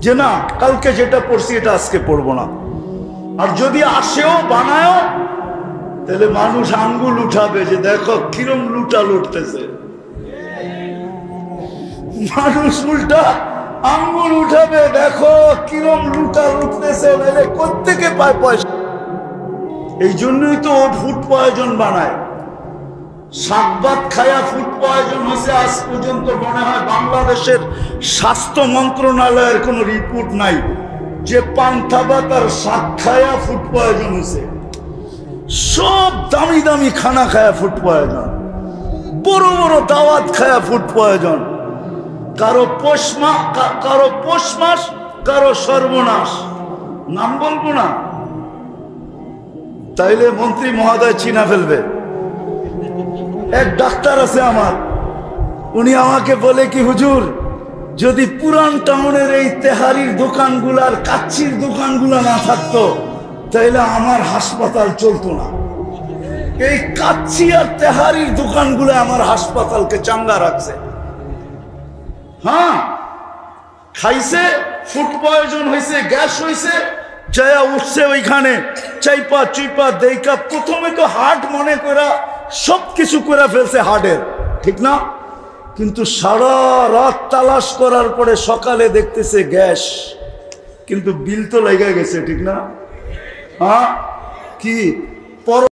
[SPEAKER 1] যে না, কালকে যেটা পড়ছি এটা আজকে পড়বো না। আর যদি আসেও বানায়ও, তাহলে মানুষ আঙ্গুল উঠাবে যে দেখো কিরম লুটা লুটতেছে। মানুষ উল্টা আঙ্গুল উঠাবে, দেখো কিরম লুটা লুটতেছে, নাহলে কোত্থেকে পায় পয়সা। এই জন্যই তো ফুড পয়জন বানায়। শাকভাত খায়া ফুড পয়জন হয়েছে আজ পর্যন্ত মনে হয় বাংলাদেশের স্বাস্থ্য মন্ত্রণালয়ের কোনো রিপোর্ট নাই যে পান্থা ভাত আর শাক খায়া ফুড পয়জন হয়েছে। সব দামি দামি খানা খায়া ফুড পয়জন, বড় বড় দাওয়াত খায়া ফুড পয়জন। কারো পৌষ মাস, কারো সর্বনাশ। নাম বলবো না, তাইলে মন্ত্রী মহোদয় চিনা ফেলবে। এক ডাক্তার আছে আমার, উনি আমাকে বলে কি হুজুর, যদি পুরান টাউনের এই তেহারির দোকানগুলার কাচ্চির দোকানগুলা না থাকতো তাইলে আমার হাসপাতাল চলতো না। এই কাচ্চি আর তেহারির দোকানগুলো আমার হাসপাতালকে চাঙ্গা রাখছে। হ্যাঁ, খাইছে, ফুড পয়জন হয়েছে, গ্যাস হয়েছে, চায়া উঠছে ওইখানে চাইপা চুইপা দেইকা প্রথমে তো হার্ট মনে করা সবকিছু করে ফেলছে হার্টের, ঠিক না? কিন্তু সারা রাত তালাশ করার পরে সকালে দেখতেছে গ্যাস, কিন্তু বিল তো লেগে গেছে, ঠিক না? হ্যাঁ, কি